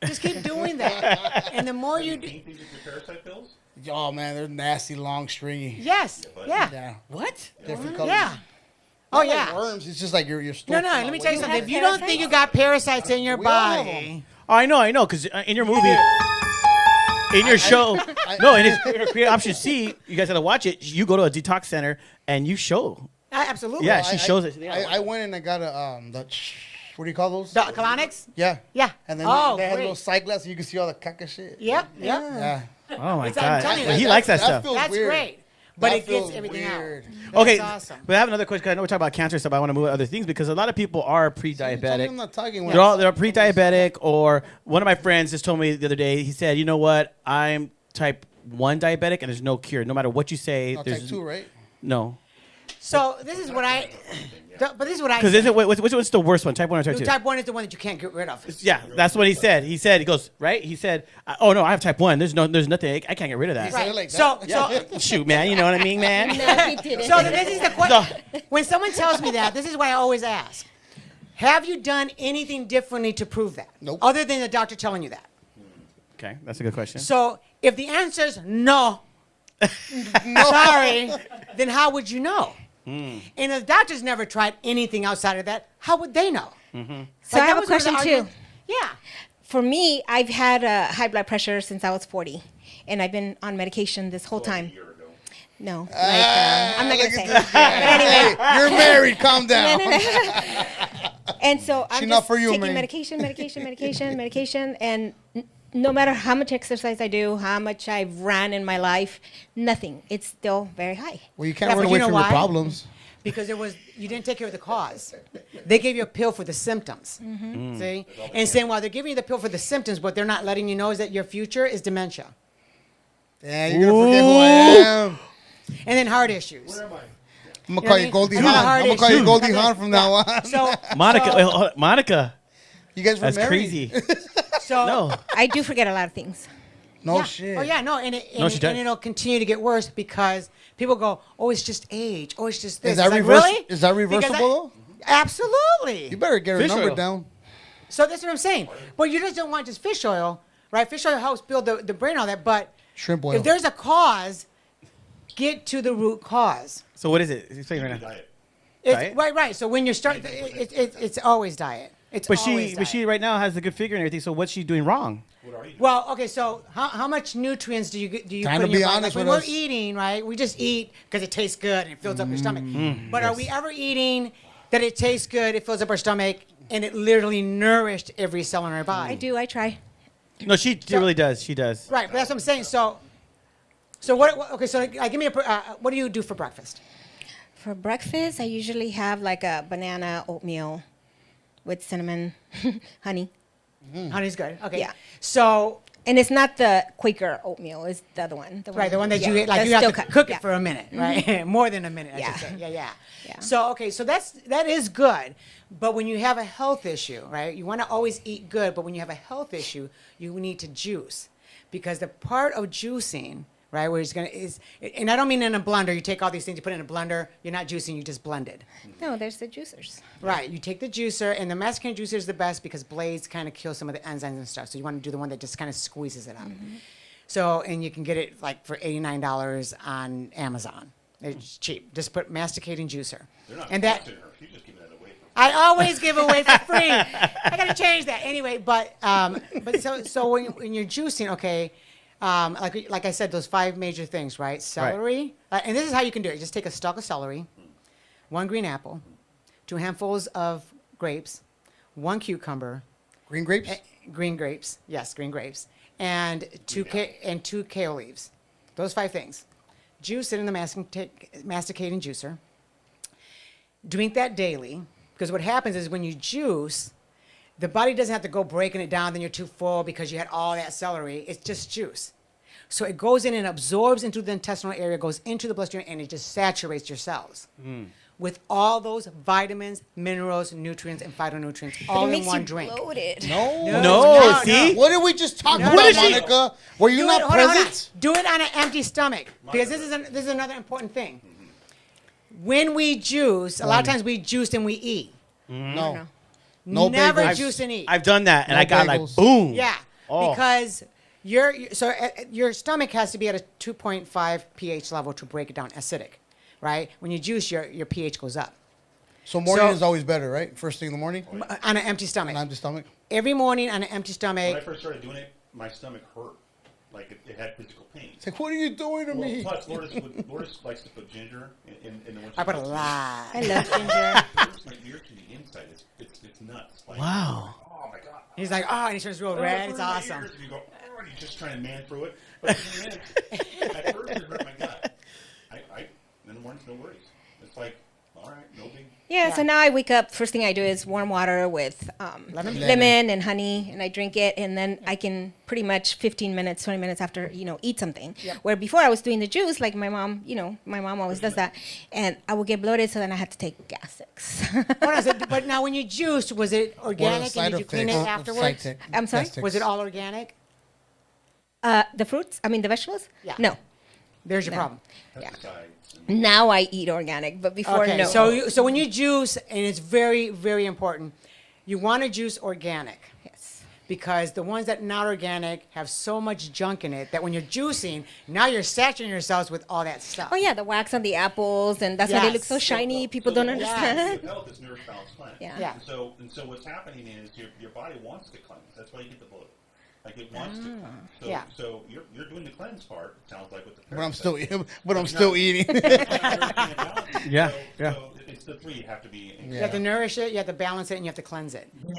Just keep doing that. And the more you do, Pink things with your parasite pills? Oh, man, they're nasty, long, stringy. yes, yeah, Yeah. What? Different colors. yeah. Oh, Not like yeah. worms. It's just like your No, stomach. no, let me tell you something. If you have don't think you got parasites in your We all have body, Oh, I know, because in your movie, in your show, in Creative Option C, you guys got to watch it. You go to a detox center and you show. absolutely. Yeah, she shows it. I went and I got a what do you call those? The colonics? Yeah. Yeah. And then Oh, they had great. little side glass and you can see all the caca shit. Yep, yep. Yeah. Oh my I'm God, telling you, Well, he that- likes that stuff. feels That's weird. great. But That it gets feels everything weird. out. Okay, That's awesome. but I have another question. I know we're talking about cancer stuff. But I want to move to other things because a lot of people are Tell me pre-diabetic. I'm not talking when They're pre-diabetic, or one of my friends just told me the other day. He said, "You know what? I'm type 1 diabetic, and there's no cure. No matter what you say, no, there's type 2, right? no." So this is what but this is what I Because say. which one's the worst one? Type 1 or type 2? Type 1 is the one that you can't get rid of. Yeah, that's what he said. He goes, right? He said, "Oh no, I have type 1. There's nothing. I can't get rid of that." He said it like So, that? so, Shoot, man, you know what I mean, man? so this is the question. When someone tells me that, this is why I always ask: have you done anything differently to prove that? Nope. Other than the doctor telling you that. Okay, that's a good question. So if the answer is no, sorry, then how would you know? And if the doctors never tried anything outside of that, how would they know? So I Like, have that a was one of the question too. arguments- Yeah. For me, I've had high blood pressure since I was 40, and I've been on medication this whole time. A year ago. No, I'm not gonna look say. at this. Hey, you're married. Calm down. And so I'm She just not for you, taking man. medication, and no matter how much exercise I do, how much I've ran in my life, nothing. It's still very high. Well, you can't Yeah, run but away you know from why? your problems. Because you didn't take care of the cause. They gave you a pill for the symptoms. See? And saying while they're giving you the pill for the symptoms, what they're not letting you know is that your future is dementia. Yeah, you're gonna forget who I am. And then heart issues. Where am I? I'm gonna call you Goldie I got a Hawn. hard I'm gonna call you issue. Goldie Hawn from now on. So Monica, wait, hold on. Monica, You guys were that's married. crazy. so No, I do forget a lot of things. No yeah. shit. Oh yeah, no, and No, she does. and it'll continue to get worse because people go, "Oh, it's just age. Oh, it's just this." Is that It's like, really? Is that Because reversible though? Absolutely. You better get her Fish number oil. down. So that's what I'm saying. But you just don't want just fish oil, right? Fish oil helps build the brain, and all that. But Shrimp oil. if there's a cause, get to the root cause. so what is it? Explain right now. Diet. It's, Diet? right. So when you're starting, it's always diet. It's But always she diet. right now has a good figure and everything. So what's she doing wrong? What are you? Well, okay. So how much nutrients do you Trying put to in your be body? honest Like when with we're us. eating, right? We just eat because it tastes good and it fills up your stomach. But are we ever eating that it tastes good, it fills up our stomach, and it literally nourished every cell in our body? I do. I try. No, she really does. She does. Right, but that's what I'm saying. So what? Okay, so give me what do you do for breakfast? For breakfast, I usually have like a banana oatmeal with cinnamon, honey. Honey's good. Okay. Yeah. So And it's not the Quaker oatmeal. It's the other one. right, the one that yeah, you like that's you have still to cut. cook Yeah. it for a minute, right? More than a minute, I Yeah. should say. Yeah. Yeah. So okay, so that is good. But when you have a health issue, right? You want to always eat good, but when you have a health issue, you need to juice. Because the part of juicing, right, where it's gonna is and I don't mean in a blender, you take all these things, you put it in a blender, you're not juicing, you just blend it. No, there's the juicers. Right. You take the juicer, and the masticant juicer is the best because blades kind of kill some of the enzymes and stuff. So you want to do the one that just kind of squeezes it out. So, and you can get it like for $89 on Amazon. It's cheap. Just put masticating juicer. They're not And that costing her. She's just giving it away. I always give away for free. I got to change that anyway. But so when you're juicing, okay. Like I said, those 5 major things, right? Celery, and this is how you can do it. Just take a stalk of celery, 1 green apple, 2 handfuls of grapes, 1 cucumber, Green grapes? green grapes, yes, green grapes, and 2 kale leaves. Those 5 things. Juice it in the masticating juicer. Drink that daily, because what happens is when you juice, the body doesn't have to go breaking it down, then you're too full because you had all that celery. It's just juice. So it goes in and absorbs into the intestinal area, goes into the bloodstream, and it just saturates your cells with all those vitamins, minerals, nutrients, and phytonutrients all it in makes one you drink. bloated. No, see? What did we just talk No, about, no, no. Monica? Were you Do not it, hold on, hold on. present? Do it on an empty stomach because this is another important thing. When we juice, a lot of times we juice and we eat. No. No Never bagels. juice and eat. I've done that, and No I got bagels. like boom. Yeah, Oh. because your stomach has to be at a 2.5 pH level to break it down acidic, right? When you juice, your pH goes up So morning So- is always better, right? First thing in the morning? on an empty stomach. On empty stomach? Every morning on an empty When I stomach. first started doing it, my stomach hurt. Like it had physical pain. It's like, what are you doing to Well, me? plus, Lourdes likes to put ginger in the one she I put a puts in. lot. I love ginger. It's my ear to the inside. It's nuts. Like, Wow. Oh my god. He's like, oh, and he turns real red. It's My awesome. ears, and you go, oh, and you just trying to man through it. But in the end, at first it hurt my gut. In the mornings, no worries. It's like, all right, no big. Yeah, so now I wake up, first thing I do is warm water with lemon and honey, and I drink it, and then I can pretty much 15 minutes, 20 minutes after, eat something. Yep. Where before I was doing the juice, like my mom, my mom always does that, and I would get bloated, so then I had to take Gas-X. Hold on, but now when you juiced, was it organic and did you clean it afterwards? I'm sorry? Was it all organic? The fruits, the vegetables? Yeah. No. There's your No. problem. Yeah. Pesticides. Now I eat organic, but before, Okay, no. so when you juice, and it's very, very important, you want to juice organic. Yes. Because the ones that are not organic have so much junk in it that when you're juicing, now you're saturating yourselves with all that stuff. Oh, yeah, the wax on the apples, and that's why they look so Yes. shiny. People So don't the understand. The health is nourish, balance, cleanse. Yeah. Yeah. And so what's happening is your body wants to cleanse. That's why you get the bloat. Like it wants to cleanse. So, Yeah. so you're doing the cleanse part. It sounds like with the. But I'm still, parasites. but I'm still eating. Yeah, So, yeah. So it's the 3 you have to be. You have to nourish it, you have to balance it, and you have to cleanse it. We're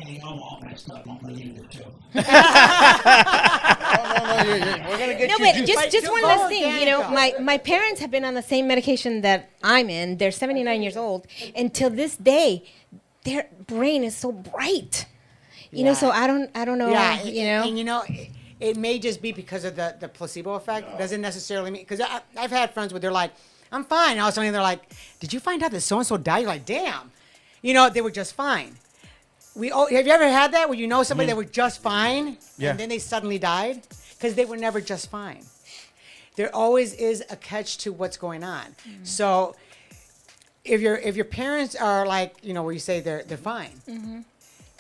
gonna get No, you but juice. just do one go last thing. organic, though. My parents have been on the same medication that I'm in. They're 79 years old, and till this day, their brain is so bright. So Yeah. I don't know. Yeah, You know. and it may just be because of the placebo effect. It doesn't necessarily mean, because I've had friends where they're like, I'm fine. And all of a sudden they're like, did you find out that so-and-so died? You're like, damn. You know, they were just fine. Have you ever had that where you know somebody that were just fine and then they suddenly died? Because they were never just fine. There always is a catch to what's going on. So if your parents are like, you know, where you say they're fine,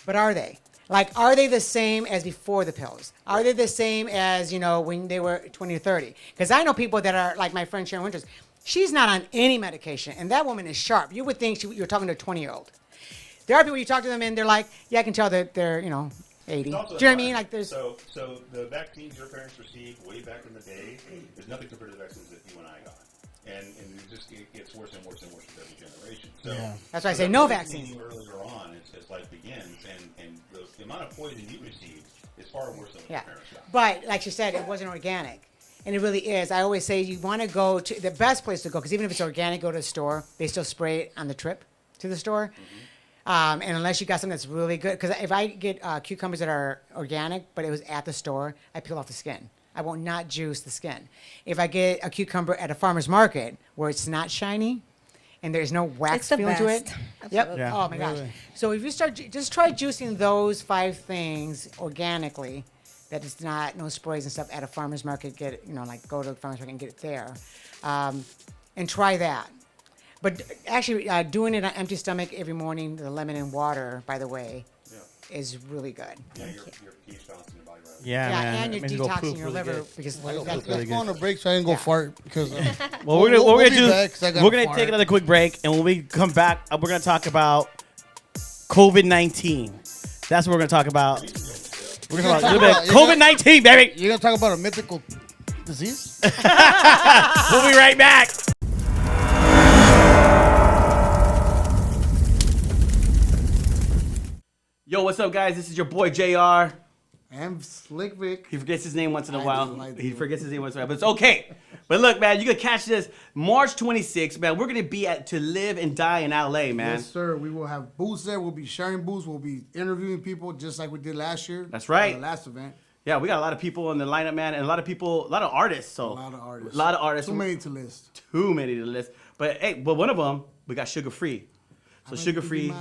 but are they? Like, are they the same as before the pills? Are they the same as, you know, when they were 20 or 30? Because I know people that are like my friend Sharon Winters. She's not on any medication, and that woman is sharp. You would think you're talking to a 20-year-old. There are people you talk to them and they're like, yeah, I can tell that they're, you know, 80. Do you know what I mean? Like there's so the vaccines your parents received way back in the day is nothing compared to the vaccines that you and I got, and it gets worse and worse and worse with every generation. So that's why I say no vaccine. Earlier on, as life begins, and the amount of poison you received is far worse than what your parents got. But like she said, it wasn't organic. And it really is. I always say you want to go to the best place to go, because even if it's organic, go to the store. They still spray it on the trip to the store. And unless you got something that's really good, because if I get cucumbers that are organic, but it was at the store, I peel off the skin. I will not juice the skin. If I get a cucumber at a farmer's market where it's not shiny and there's no wax feeling to it. Yep. Absolutely. Yeah. Oh my gosh. So if you start, just try juicing those 5 things organically. That is not no sprays and stuff at a farmer's market. Get it, you know, like go to the farmer's market and get it there, and try that. But actually, doing it on empty stomach every morning, the lemon and water, by the way, is really good. Yeah, your pH balance in your body, right? Yeah, man. and It you're makes you go detoxing poop your really liver good. because Let's really go on a break so I can go fart because. Well, we're gonna be back 'cause I gotta we're gonna fart. take another quick break, and when we come back, we're gonna talk about COVID-19. That's what we're gonna talk about. We're gonna talk about COVID-19, baby. You're gonna talk about a mythical disease? We'll be right back. Yo, what's up, guys? This is your boy JR. I'm Slick Vic. He forgets his name once in a I while. do, I do. He forgets his name once in a while, but it's okay. But look, man, you can catch this March 26th, man. We're gonna be at To Live and Die in LA, man. Yes, sir. We will have booths there. We'll be sharing booths. We'll be interviewing people just like we did last year. That's right. The last event. Yeah, we got a lot of people in the lineup, man, and a lot of artists. So A lot of artists. A lot of artists. Too many to list. Too many to list. But hey, but one of them, we got Sugar Free. So Sugar Free.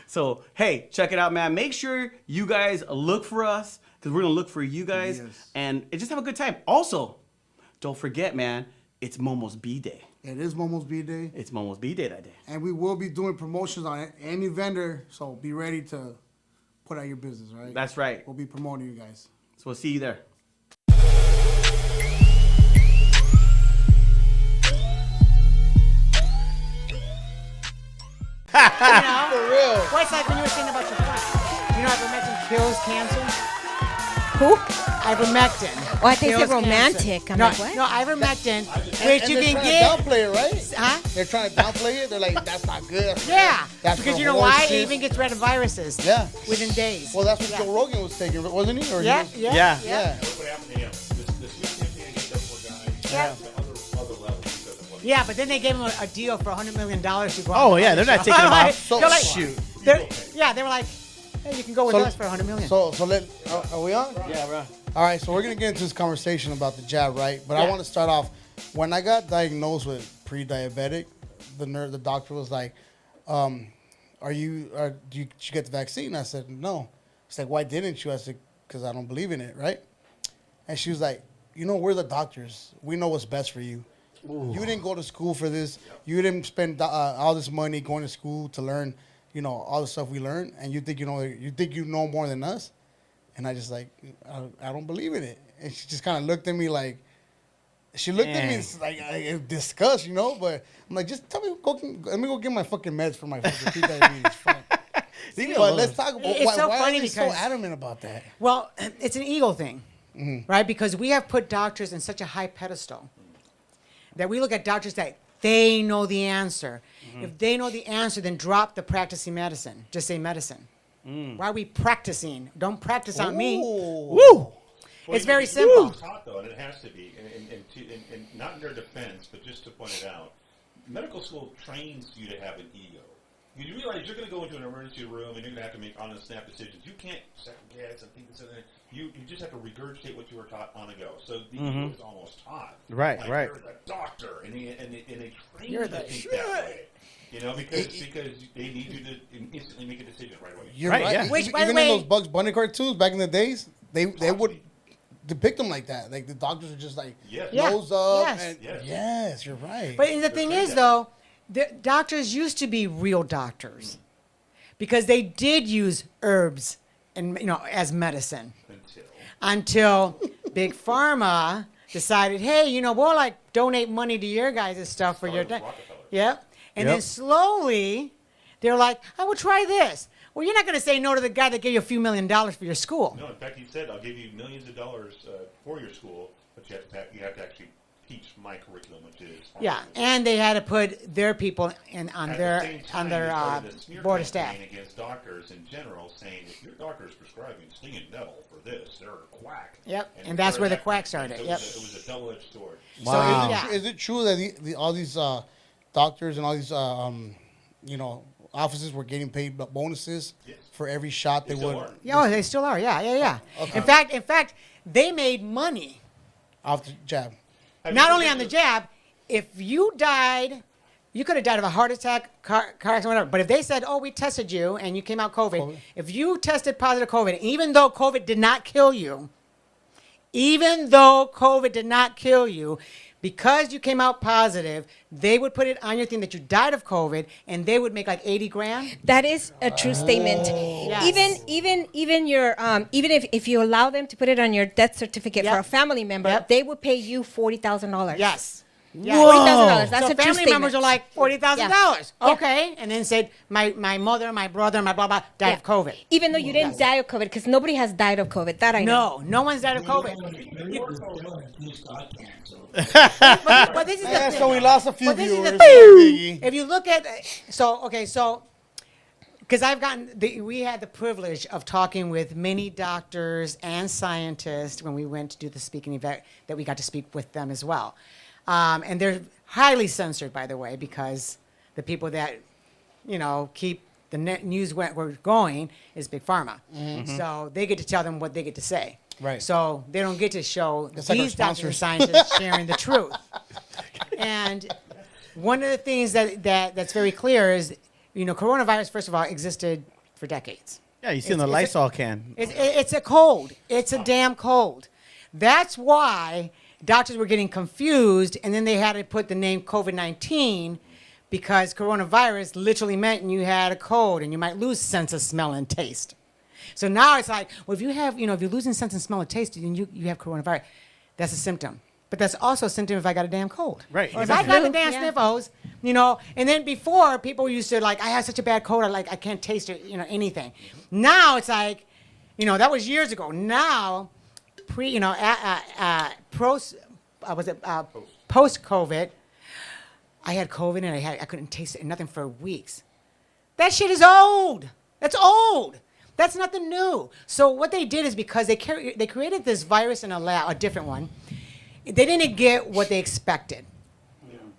So hey, check it out, man. Make sure you guys look for us, because we're gonna look for you guys, and just have a good time. Also, don't forget, man, it's Momo's B-Day. It is Momo's B-Day. It's Momo's B-Day that day. And we will be doing promotions on any vendor, so be ready to put out your business, right? That's right. We'll be promoting you guys. So we'll see you there. You know? For real. Well, it's like when you were saying about your friend. You know, ivermectin kills cancer. Who? Ivermectin. Oh, I think kills they're romantic. cancer. I'm no, like, what? No, ivermectin, which And you they're can trying get. to downplay it, right? Huh? They're trying to downplay it. They're like, that's not good. Yeah. That's because for you know why? horses. It even gets rid of viruses. Yeah. Within days. Well, that's what Joe Rogan was taking, wasn't he? Or Yeah, he was, yeah. yeah. Look what happened to him. This weekend, he ended up guy Yeah. to other levels because of what he Yeah, but then they gave him a deal for $100 million to go. Oh on the yeah, they're not show. taking him off. So, They're like, shoot. Yeah, they were like, hey, you can go with So- us for $100 million. So are we on? Yeah, bro. All right, so we're gonna get into this conversation about the jab, right? But I Yeah. want to start off. When I got diagnosed with pre-diabetic, the doctor was like, did you get the vaccine? I said, no. It's like, why didn't you? I said, because I don't believe in it, right? And she was like, you know, we're the doctors. We know what's best for you. Ooh. You didn't go to school for this. You didn't spend all this money going to school to learn, you know, all the stuff we learned, and you think you know more than us. And I just like, I don't believe in it. And she just kind of looked at me like, she looked at me like in disgust, you know. But I'm like, just tell me, let me go get my fucking meds for my fucking pre-diabetes. But let's talk about It's so why funny are they so because- adamant about that? Well, it's an ego thing, right? Because we have put doctors in such a high pedestal that we look at doctors that they know the answer. If they know the answer, then drop the practicing medicine. Just say medicine. Why are we practicing? Don't practice on me. Ooh. Woo! Well, It's very you simple. taught though, and it has to be, and not in their defense, but just to point it out, medical school trains you to have an ego. You realize you're going to go into an emergency room and you're going to have to make on-the-snap decisions. You can't second guess and think this and that. You just have to regurgitate what you were taught on the go. So the ego is almost taught. Right, like, right. You're the doctor, and they train You're you to the think shit. that way. You know, because they need you to instantly make a decision right away. You're Right, right. yeah. Which, by the Even way- in those Bugs Bunny cartoons back in the days, they would depict them like that. Like the doctors are just like Yes. Yeah. nose up. Yes. And, Yes. yes, you're right. But the thing is, though, the doctors used to be real doctors because they did use herbs and as medicine until Big Pharma decided, hey, we'll like donate money to your guys' stuff for your. Rockefeller. Yep. And Yep. then slowly, they're like, I will try this. Well, you're not going to say no to the guy that gave you a few $1 million for your school. No, in fact, he said, I'll give you millions of dollars for your school, but you have to actually teach my curriculum, which is Yeah, pharmacy. and they had to put their people on At their the same time, on their they started a smear board of staff. campaign against doctors in general, saying if your doctor is prescribing stinging nettle for this, they're a quack. Yep, and that's where the quack started. It Yep. was a double-edged sword. Wow. So Yeah. is it true that all these doctors and all these offices were getting paid bonuses Yes. for every shot they They still would are. Yeah, they still are. Yeah. Okay. In fact, they made money off the jab? not only on the jab. If you died, you could have died of a heart attack, car accident, whatever. But if they said, "Oh, we tested you and you came out COVID," if you tested positive COVID, even though COVID did not kill you, because you came out positive, they would put it on your thing that you died of COVID, and they would make like 80 grand. That is a true statement. Yes. Even your even if you allow them to put it on your death certificate Yep. for a family member, Yep. they would pay you $40,000. Yes. $40,000. That's So a true family statement. members are like $40,000. Yeah. Okay, and then said my mother, my brother, my blah blah died of COVID. Even though you didn't die of COVID, because nobody has died of COVID. That I know. No one's died of COVID. But this is the Yeah, thing. so we lost a few But this is the viewers. thing. If you look at because we had the privilege of talking with many doctors and scientists when we went to do the speaking event that we got to speak with them as well. And they're highly censored, by the way, because the people that, keep the news where we're going is Big Pharma. So they get to tell them what they get to say. Right. So they don't get to show It's like our these doctors and sponsors. scientists sharing the truth. And one of the things that's very clear is, coronavirus, first of all, existed for decades. Yeah, you see in the It's a- Lysol can. It's a cold. It's a damn cold. That's why doctors were getting confused, and then they had to put the name COVID-19 because coronavirus literally meant you had a cold and you might lose sense of smell and taste. So now it's like, well, if you have, if you're losing sense and smell and taste, and you have coronavirus, that's a symptom. But that's also a symptom if I got a damn cold. Right, Or if exactly. I got the damn Yeah. sniffles, and then before people used to like, I have such a bad cold, I can't taste it, anything. Now it's like, that was years ago. Now, post-COVID, I had COVID and I couldn't taste it, nothing for weeks. That shit is old. That's old. That's nothing new. So what they did is because they created this virus in a lab, a different one. They didn't get what they expected.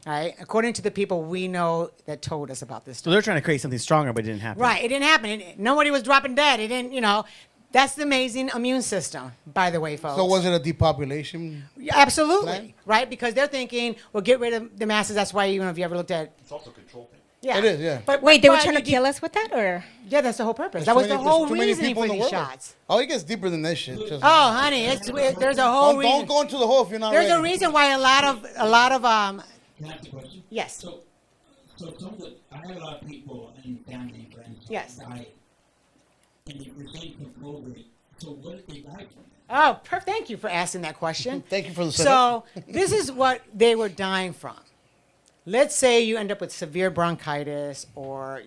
Right? According to the people we know that told us about this So stuff. they're trying to create something stronger, but it didn't happen. Right. It didn't happen. Nobody was dropping dead. It didn't, that's the amazing immune system, by the way, folks. So was it a depopulation? Yeah, absolutely. Plan? Right? Because they're thinking, well, get rid of the masses. That's why, if you ever looked at. It's also a control thing. Yeah. It is, yeah. But Wait, they were but trying to you- kill us with that, or? Yeah, that's the whole purpose. There's That too was the many- whole there's too many reasoning people for in the these world. shots. Oh, it gets deeper than this shit. Just, Oh, honey, there's a whole reason. don't go into the hole if you're not There's ready. a reason why a lot of Can I ask a question? yes. So some of the, I have a lot of people in family and friends Yes. that died, and they were saying from COVID. So what did they die from? Oh, thank you for asking that question. Thank you for the setup. So this is what they were dying from. Let's say you end up with severe bronchitis or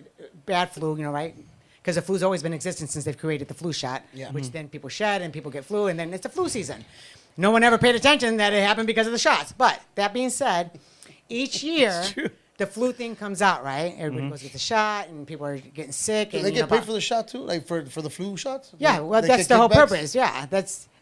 bad flu, right? Because the flu's always been existing since they've created the flu shot, Yeah. which then people shed and people get flu, and then it's the flu season. No one ever paid attention that it happened because of the shots. But that being said, each year the flu thing comes out, right? Everybody goes get the shot, and people are getting sick. Do And they you get know, paid for the shot too? Like for the flu shots? Yeah, Like, well, they that's get the whole kickbacks? purpose. Yeah,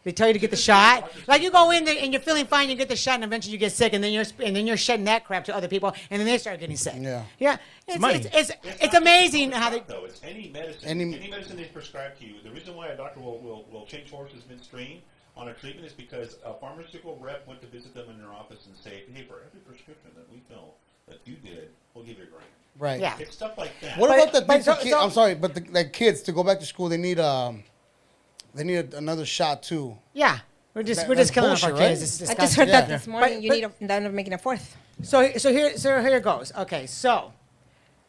They tell you to get the shot. Like you go in there and you're feeling fine, you get the shot, and eventually you get sick, and then you're shedding that crap to other people, and then they start getting sick. Yeah. Yeah. It's amazing how they. Though it's any medicine they prescribe to you. The reason why a doctor will change horses midstream on a treatment is because a pharmaceutical rep went to visit them in their office and say, hey, for every prescription that we fill that you did, we'll give you a grant. Right. Yeah. It's stuff like that. What about the thing for so- kids? I'm sorry, but like kids to go back to school, they need another shot too. Yeah. We're just That's killing off our bullshit, kids. right? It's I just disgusting. heard that Yeah. this morning. But- You need to end up making a fourth. So here it goes. Okay, so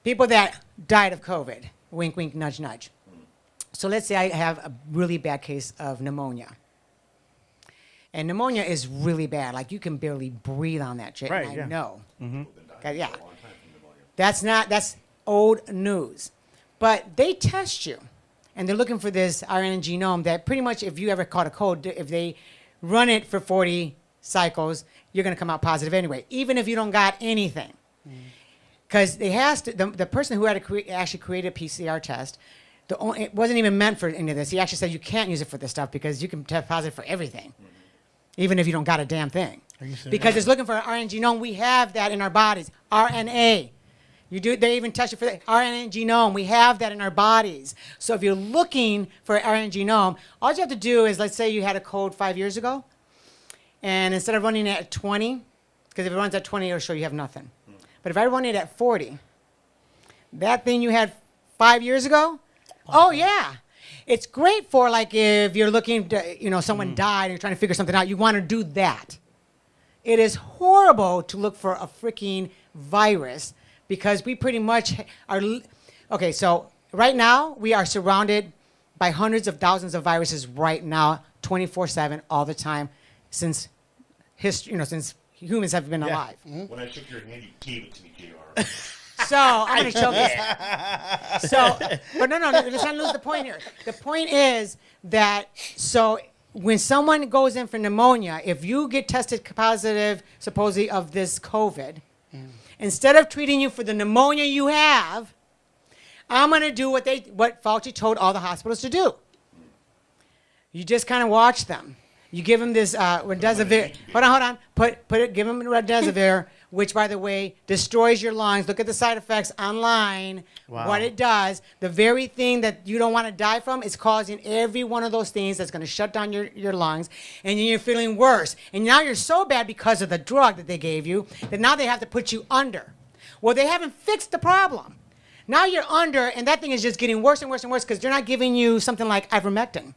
people that died of COVID, wink, wink, nudge, nudge. So let's say I have a really bad case of pneumonia. And pneumonia is really bad. Like you can barely breathe on that shit. Right, and yeah. I know. Been dying Yeah. for a long time from pneumonia. That's old news. But they test you. And they're looking for this RNA genome that pretty much, if you ever caught a cold, if they run it for 40 cycles, you're going to come out positive anyway, even if you don't got anything. Because the person who had to actually create a PCR test, it wasn't even meant for any of this. He actually said you can't use it for this stuff because you can test positive for everything, even if you don't got a damn thing. Because it's looking for an RNA genome. We have that in our bodies, RNA. They even test you for the RNA genome. We have that in our bodies. So if you're looking for an RNA genome, all you have to do is, let's say you had a cold 5 years ago, and instead of running it at 20, because if it runs at 20, it'll show you have nothing. But if I run it at 40, that thing you had 5 years ago, oh yeah. It's great for like if you're looking to, someone died and you're trying to figure something out, you want to do that. It is horrible to look for a freaking virus because we pretty much are. Okay, so right now we are surrounded by hundreds of thousands of viruses right now, 24/7, all the time, since history, since humans have been alive. When I shook your hand, you gave it to me, JR. So I'm going to show this. But no, let's not lose the point here. The point is that when someone goes in for pneumonia, if you get tested positive, supposedly of this COVID, instead of treating you for the pneumonia you have, I'm going to do what Fauci told all the hospitals to do. You just kind of watch them. You give them this remdesivir. Hold on. Give them remdesivir, which, by the way, destroys your lungs. Look at the side effects online. Wow. What it does. The very thing that you don't want to die from is causing every one of those things that's going to shut down your lungs, and then you're feeling worse. And now you're so bad because of the drug that they gave you that now they have to put you under. Well, they haven't fixed the problem. Now you're under, and that thing is just getting worse and worse and worse because they're not giving you something like ivermectin.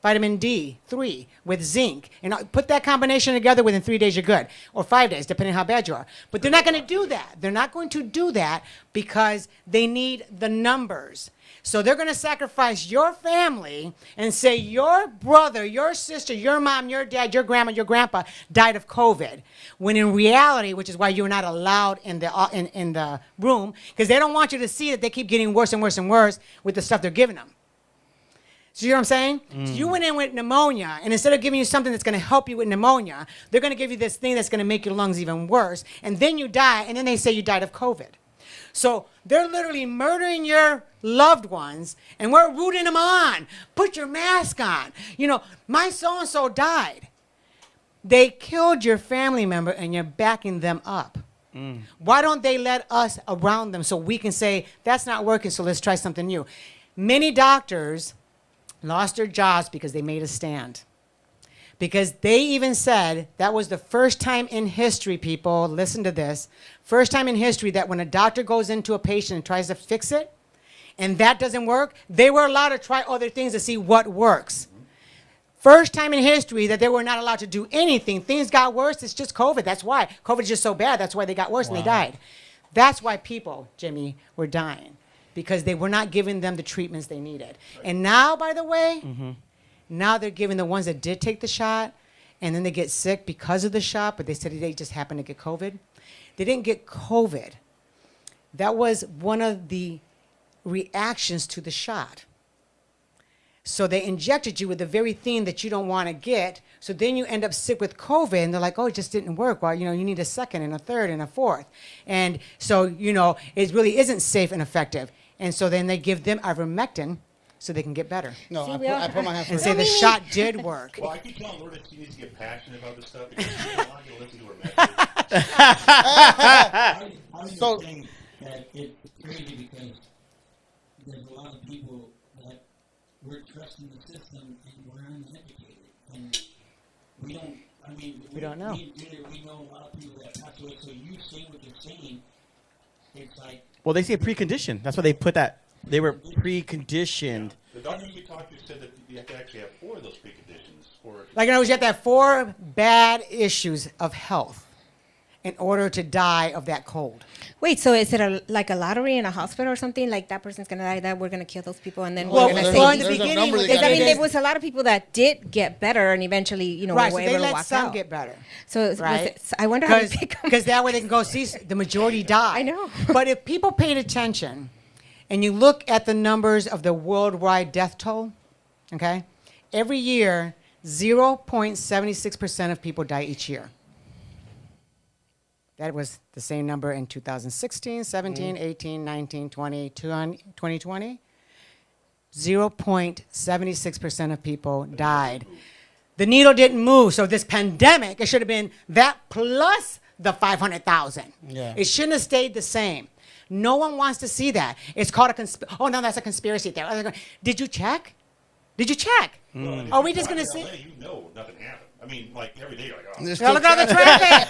Vitamin D3 with zinc, and put that combination together. Within 3 days, you're good, or 5 days, depending on how bad you are. But they're not going to do that. They're not going to do that because they need the numbers. So they're going to sacrifice your family and say your brother, your sister, your mom, your dad, your grandma, your grandpa died of COVID. When in reality, which is why you're not allowed in the room, because they don't want you to see that they keep getting worse and worse and worse with the stuff they're giving them. So you know what I'm saying? So you went in with pneumonia, and instead of giving you something that's going to help you with pneumonia, they're going to give you this thing that's going to make your lungs even worse, and then you die, and then they say you died of COVID. So they're literally murdering your loved ones, and we're rooting them on. Put your mask on. My so-and-so died. They killed your family member, and you're backing them up. Why don't they let us around them so we can say, that's not working, so let's try something new? Many doctors lost their jobs because they made a stand. Because they even said that was the first time in history, people, listen to this, first time in history that when a doctor goes into a patient and tries to fix it, and that doesn't work, they were allowed to try other things to see what works. First time in history that they were not allowed to do anything. Things got worse. It's just COVID. That's why. COVID is just so bad. That's why they got worse and they died. That's why people, Jimmy, were dying. Because they were not giving them the treatments they needed. And now, by the way, now they're giving the ones that did take the shot, and then they get sick because of the shot, but they said they just happened to get COVID. They didn't get COVID. That was one of the reactions to the shot. So they injected you with the very thing that you don't want to get, so then you end up sick with COVID, and they're like, oh, it just didn't work. Well, you need a second and a third and a fourth. And so, it really isn't safe and effective. And so then they give them ivermectin, so they can get better. No, See, I put my hand And for say it. the shot did work. Well, I keep telling Lourdes she needs to get passionate about this stuff because she's not going to listen to her message. I was So- just saying that it's crazy because there's a lot of people that we're trusting the system and we're uneducated. And we don't, I mean, We don't know. We know a lot of people that pass away, so you saying what you're saying, it's like, Well, they say preconditioned. That's why they put that. They were preconditioned. The doctor we talked to said that you have to actually have 4 of those preconditions. Like in other words, you have to have 4 bad issues of health in order to die of that cold. Wait, so is it like a lottery in a hospital or something? Like that person's gonna die, that we're gonna kill those people, and then Well, we're gonna there's say. a- in the there's a beginning, number with they the Because I mean, gotta there get. was a lot of people that did get better and eventually, you know, Right, were so they able to let walk some out. get better. So, Right? I wonder how they pick 'em. Because that way they can go see the majority die. I know. But if people paid attention and you look at the numbers of the worldwide death toll, okay, every year, 0.76% of people die each year. That was the same number in 2016, 17, 18, 19, 20, 2020. 0.76% of people died. The needle didn't move. So this pandemic, it should have been that plus the 500,000. Yeah. It shouldn't have stayed the same. No one wants to see that. It's called oh, no, that's a conspiracy theory. Did you check? Did you check? Are we just going to see? LA, you know nothing happened. I mean, like every day, you're like, oh. There's Yeah, still look at all the traffic.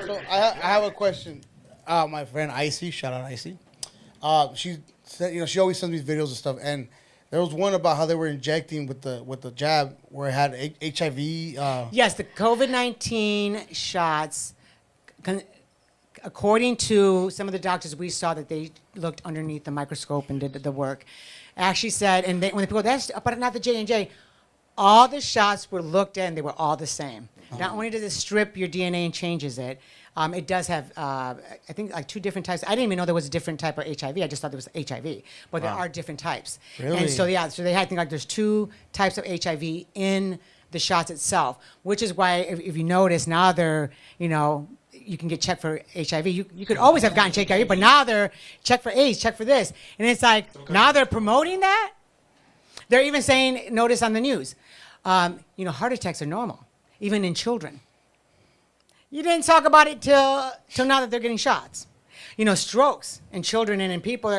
So I have a question. My friend Icy, shout out Icy. She said, she always sends me videos and stuff, and there was one about how they were injecting with the jab where it had HIV. Yes, the COVID-19 shots, according to some of the doctors we saw that they looked underneath the microscope and did the work, actually said, and when the people, that's but not the J&J, all the shots were looked at and they were all the same. Not only does it strip your DNA and changes it, it does have, I think, like 2 different types. I didn't even know there was a different type of HIV. I just thought there was HIV. But there are different types. Really? And so, yeah, so they had, I think, like there's 2 types of HIV in the shots itself, which is why, if you notice, now they're, you can get checked for HIV. You could always have gotten checked HIV, but now they're check for AIDS, check for this. And it's like, now they're promoting that? They're even saying, notice on the news, heart attacks are normal, even in children. You didn't talk about it till now that they're getting shots. Strokes in children and in people,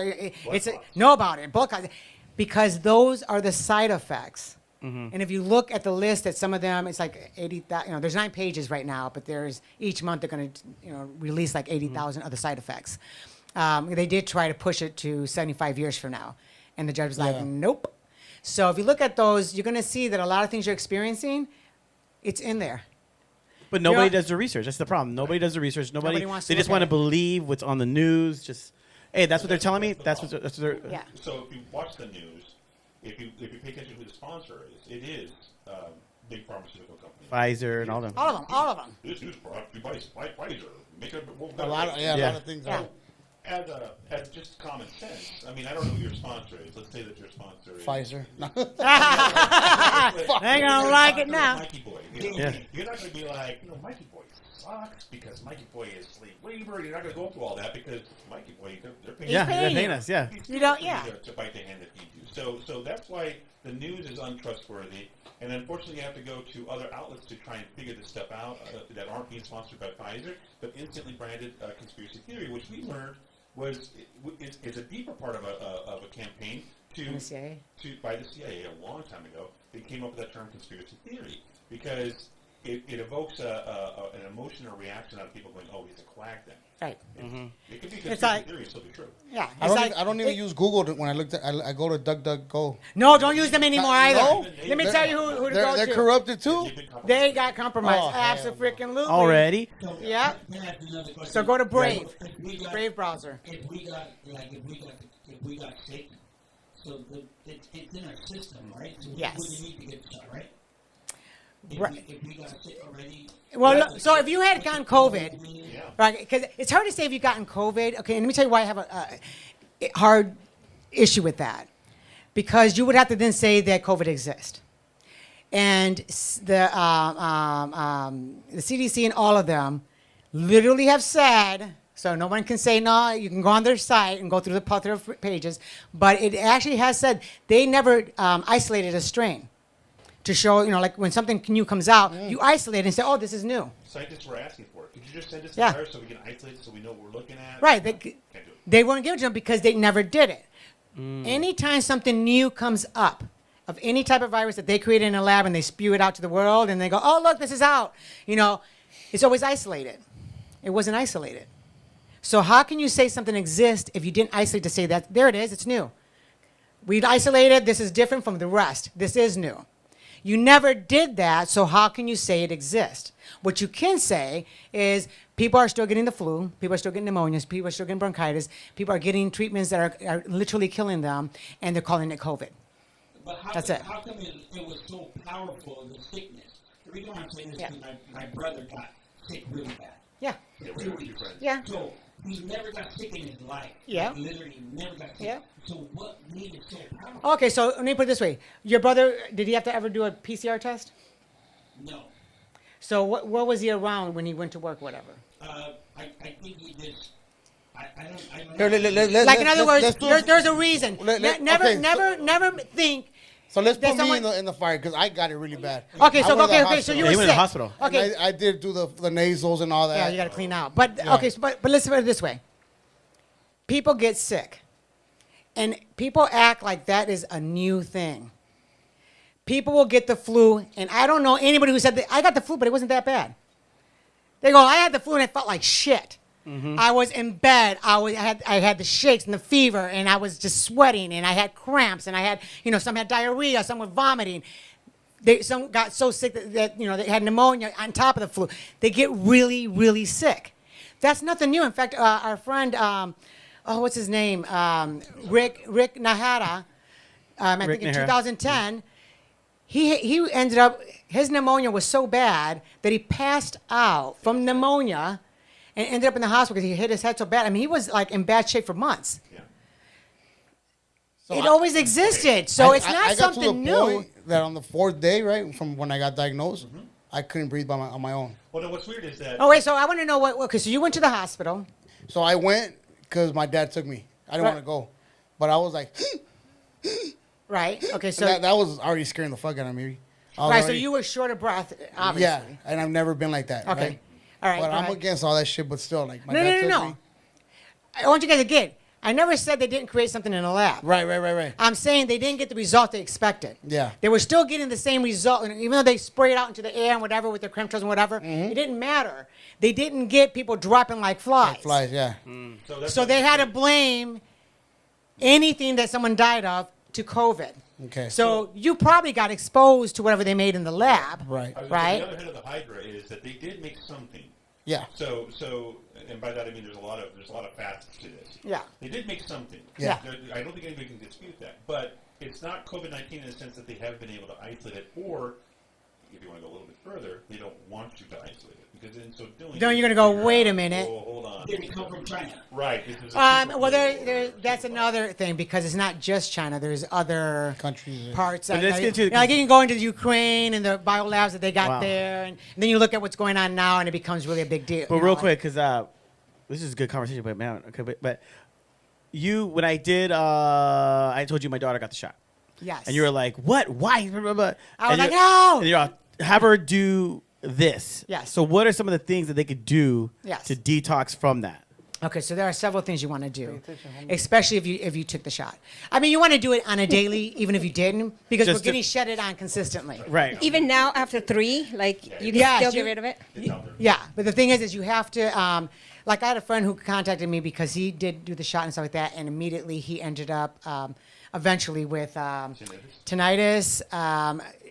know about it, blood clots, because those are the side effects. And if you look at the list at some of them, it's like 80,000, there's 9 pages right now, but there's, each month they're going to, release like 80,000 other side effects. They did try to push it to 75 years from now. And the judge was like, nope. So if you look at those, you're going to see that a lot of things you're experiencing, it's in there. But nobody does the research. That's the problem. Nobody does the research. Nobody wants to They just look want at to it. believe what's on the news. Just, hey, that's what they're telling me. That's what they're. Yeah. So if you watch the news, if you pay attention to who the sponsor is, it is big pharmaceutical companies. Pfizer and all them. All of them. This news brought to you by Pfizer. Make it a lot of Yeah. a lot of things. Yeah. As just common sense. I mean, I don't know who your sponsor is. Let's say that your sponsor is Pfizer. They gonna like it now. Mikey Boy. Yeah. You're not going to be like, Mikey Boy sucks because Mikey Boy is slave labor. You're not going to go through all that because Mikey Boy, they're paying Yeah, paying they're you. paying us. Yeah. You don't, yeah. To bite the hand that feeds you. So that's why the news is untrustworthy. And unfortunately, you have to go to other outlets to try and figure this stuff out that aren't being sponsored by Pfizer, but instantly branded conspiracy theory, which we learned is a deeper part of a campaign From the CIA? by the CIA a long time ago. They came up with that term conspiracy theory because it evokes an emotion or reaction out of people going, "Oh, he's a quack." Then Right. it could be It's conspiracy like- theory, and still be true. Yeah. I It's don't. like- I don't even use Google when I looked at. I go to DuckDuckGo. No, don't use them anymore either. No? Let me tell you who to go They're to. corrupted too. They got compromised. Oh, hell Absolutely. Already. Yeah. So go to Brave. Brave browser. If we got sick, so it's in our system, right? So Yes. we wouldn't need to get shot, right? Right. If we got sick already. Well, look, so if you had gotten COVID, Yeah. right? Because it's hard to say if you've gotten COVID. Okay, and let me tell you why I have a hard issue with that. Because you would have to then say that COVID exists. And the CDC and all of them literally have said So no one can say no. You can go on their site and go through the plethora of pages, but it actually has said they never isolated a strain to show, like when something new comes out, you isolate it and say, oh, this is new. Scientists were asking for it. Could you just send us the Yeah. virus so we can isolate it so we know what we're looking at? Right. Can't do it. They weren't given to them because they never did it. Anytime something new comes up of any type of virus that they created in a lab and they spew it out to the world and they go, oh, look, this is out. It's always isolated. It wasn't isolated. So how can you say something exists if you didn't isolate to say that, there it is, it's new. We've isolated, this is different from the rest. This is new. You never did that, so how can you say it exists? What you can say is people are still getting the flu, people are still getting pneumonias, people are still getting bronchitis, people are getting treatments that are literally killing them, and they're calling it COVID. But That's it. How come it was so powerful, the sickness? The reason why I'm saying this Yeah. is my brother got sick really bad. Yeah. Yeah, we have a few friends. Yeah. So he never got sick in his life. Yeah. Like, literally never got sick. Yeah. So what made it so powerful? Okay, so let me put it this way. Your brother, did he have to ever do a PCR test? No. So what was he around when he went to work, whatever? I think he just. I don't Here, know. Like in other words, let's do- there's a reason. Never think. So let's that put me someone- in the fire because I got it really bad. Okay, I so went to the so you hospital. were He went to the sick. hospital. Okay, And I did do the nasals and all that. yeah, you got to clean out. But Yeah. okay, so, but let's put it this way. People get sick, and people act like that is a new thing. People will get the flu, and I don't know anybody who said that I got the flu, but it wasn't that bad. They go, I had the flu and it felt like shit. I was in bed. I had the shakes and the fever, and I was just sweating, and I had cramps, and I had, some had diarrhea, some were vomiting. Some got so sick that they had pneumonia on top of the flu. They get really, really sick. That's nothing new. In fact, our friend, what's his name? Rick Nahara. I think in Nahara. 2010. He ended up, his pneumonia was so bad that he passed out from pneumonia and ended up in the hospital because he hit his head so bad. I mean, he was like in bad shape for months. Yeah. So It I- always existed, so it's I not got something to the new. point that on the 4th day, right, from when I got diagnosed, I couldn't breathe on my own. Well, no, what's weird is that. Oh wait, so I want to know okay, so you went to the hospital. So I went because my dad took me. I didn't Right. want to go, but I was like, Right. Okay. So that was already scaring the fuck out of me. I was right. So already- you were short of breath, obviously. Yeah, and I've never been like that. Okay. Right? All right. But go I'm ahead. against all that shit. But still, like my No, dad took no. me. I want you guys to get. I never said they didn't create something in a lab. Right. I'm saying they didn't get the result they expected. Yeah. They were still getting the same result, and even though they sprayed out into the air and whatever with their chemtrails and whatever, it didn't matter. They didn't get people dropping like flies. Like flies, yeah. That's So what- they had to blame anything that someone died of to COVID. Okay. So you probably got exposed to whatever they made in the lab. Right. I was Right. The other head of the Hydra is that they did make something. Yeah. So, and by that I mean there's a lot of facets to this. Yeah. They did make something. Yeah. I don't think anybody can dispute that. But it's not COVID-19 in the sense that they have been able to isolate it, or if you want to go a little bit further, they don't want you to isolate it because in so doing. Then you you're gonna go, figure wait out, a minute. Oh, hold on. Did it come from China? Right. This is Well, that's another thing because it's not just China. There's other Countries. parts. But let's get to the- like you can go into the Ukraine and the biolabs that they got Wow. there, and then you look at what's going on now, and it becomes really a big deal. But you know, real like- quick, because this is a good conversation, but man, okay, but you, when I did, I told you my daughter got the shot, Yes. and you were like, "What? Why?" Blah, blah, blah. I was And like, you're- "No!" And you're all, have her do this. Yes. So what are some of the things that they could do Yes. to detox from that? Okay, so there are several things you want to do, especially if you took the shot. I mean, you want to do it on a daily, even if you didn't, because Just we're to- getting shedded on consistently. Right. Even now, after 3, like you can Yes, still you- get rid of it. Yeah, but the thing is you have to. Like I had a friend who contacted me because he did do the shot and stuff like that, and immediately he ended up eventually with tinnitus,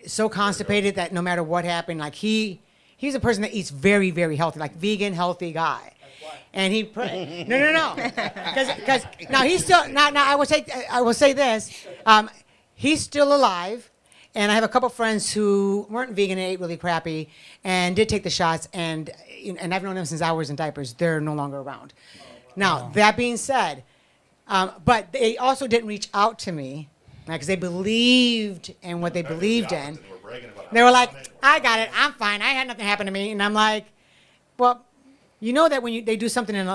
so constipated that no matter what happened, like he's a person that eats very, very healthy, like vegan, healthy guy. And he put no, because now he's still now I will say this, he's still alive, and I have a couple friends who weren't vegan and ate really crappy and did take the shots, and I've known them since I was in diapers. They're no longer around. Now that being said, but they also didn't reach out to me because they believed in what they believed in. They were like, I got it, I'm fine, I had nothing happen to me, and I'm like, well, you know that when they do something in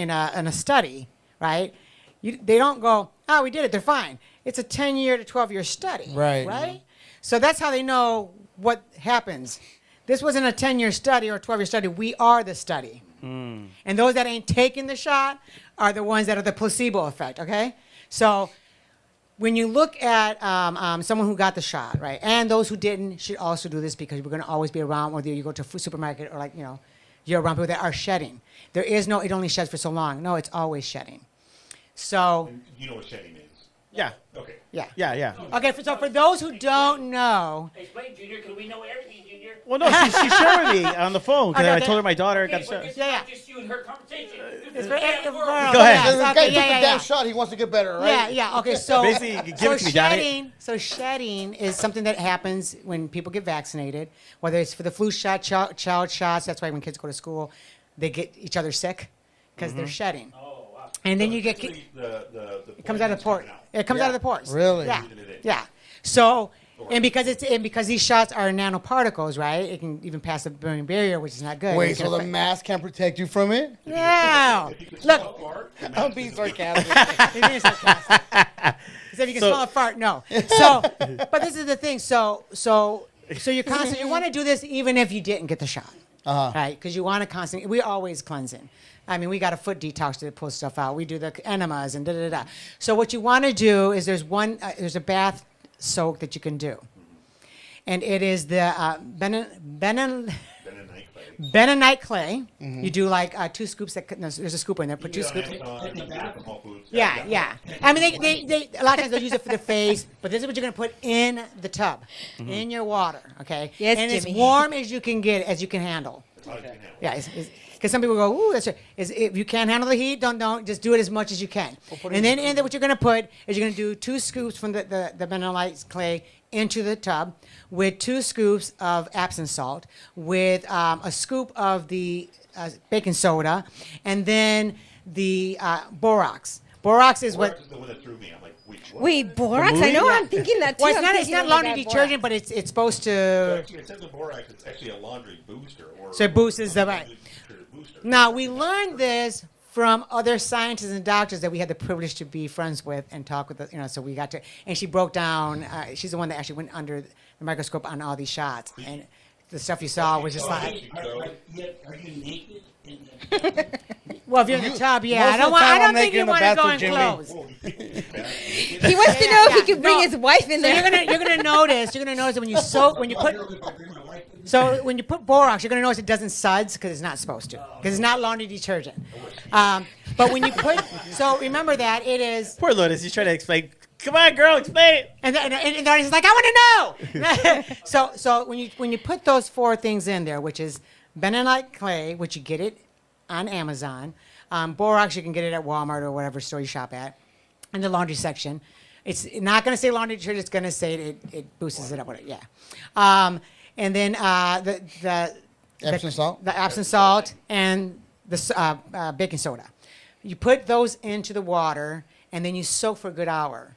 a study, right? They don't go, oh, we did it, they're fine. It's a 10-year to 12-year study. Right. Right? So that's how they know what happens. This wasn't a 10-year study or a 12-year study. We are the study. And those that ain't taking the shot are the ones that are the placebo effect, okay? So when you look at someone who got the shot, right, and those who didn't should also do this because we're going to always be around, whether you go to a supermarket or like, you know, you're around people that are shedding. There is no, it only sheds for so long. No, it's always shedding. So. And you know what shedding is? Yeah. Okay. Yeah. Yeah. Okay, so for those who don't know. Explain, Junior, because we know everything, Junior. Well, no, she shared with me on the phone because Okay, I okay. told her my daughter Okay, got but shot. this is Yeah, not just you and her conversation. This is for the damn world. world. Go ahead. Yes, This guy okay, took yeah, the yeah, damn yeah. shot. He wants to get better, right? Yeah. Okay, so Basically, give it to me, Johnny. So shedding is something that happens when people get vaccinated, whether it's for the flu shot, child shots. That's why when kids go to school, they get each other sick because they're shedding. Oh, wow. And then you get Typically, it comes out of the pores. It comes out of the pores. Really? Yeah. Breathing it in. Yeah. So and because these shots are nanoparticles, right? It can even pass the blood-brain barrier, which is not good. Wait, It can so the affect- mask can't protect you from it? Yeah. If you could Look. smell a fart, I'm being sarcastic. It is sarcastic. He said you can smell a fart. No. So, but this is the thing. So you're constantly, you want to do this even if you didn't get the shot. Right? Because you want to constantly, we're always cleansing. I mean, we got a foot detox to pull stuff out. We do the enemas and da-da-da. So what you want to do is there's a bath soak that you can do. And it is the bentonite clay. You do like 2 scoops. There's a scooper in there. Put 2 scoops. Yeah. I mean, they a lot of times they'll use it for the face, but this is what you're going to put in the tub, in your water, okay? Yes, and Jimmy. as warm as you can get, as you can handle. Yeah, because some people go, ooh, that's if you can't handle the heat, don't just do it as much as you can. And then what you're going to put is you're going to do 2 scoops from the bentonite clay into the tub with 2 scoops of Epsom salt, with a scoop of the baking soda, and then the borax. Borax is what. Borax is the one that threw me. I'm like, what? Wait, borax? I know, I'm thinking that too. Well, I'm it's thinking, not oh my laundry God, detergent, but it's supposed to. Actually, it says in borax, it's actually a laundry booster. So it boosts the right. Booster. Now we learned this from other scientists and doctors that we had the privilege to be friends with and talk with. So we got to, and she broke down. She's the one that actually went under the microscope on all these shots, and the stuff you saw was just like. Are you naked? In the Well, if you're in the tub, yeah. Most I of don't the want. time I I'm don't think naked you in the want to go bathroom, in Jimmy. clothes. He wants to know if he Yeah, could bring no. his wife in So there. you're gonna notice that when you soak, when you put. So when you put borax, you're gonna notice it doesn't suds because it's not supposed to, because it's not laundry detergent. But when you put, so remember that it is. Poor Lourdes, he's trying to explain. Come on, girl, explain it. And the audience is like, I want to know. so when you put those 4 things in there, which is bentonite clay, which you get it on Amazon, borax you can get it at Walmart or whatever store you shop at, in the laundry section. It's not going to say laundry detergent. It's going to say it boosts it up. Whatever. Yeah. And then the Epsom salt? the Epsom salt, and the baking soda. You put those into the water, and then you soak for a good hour.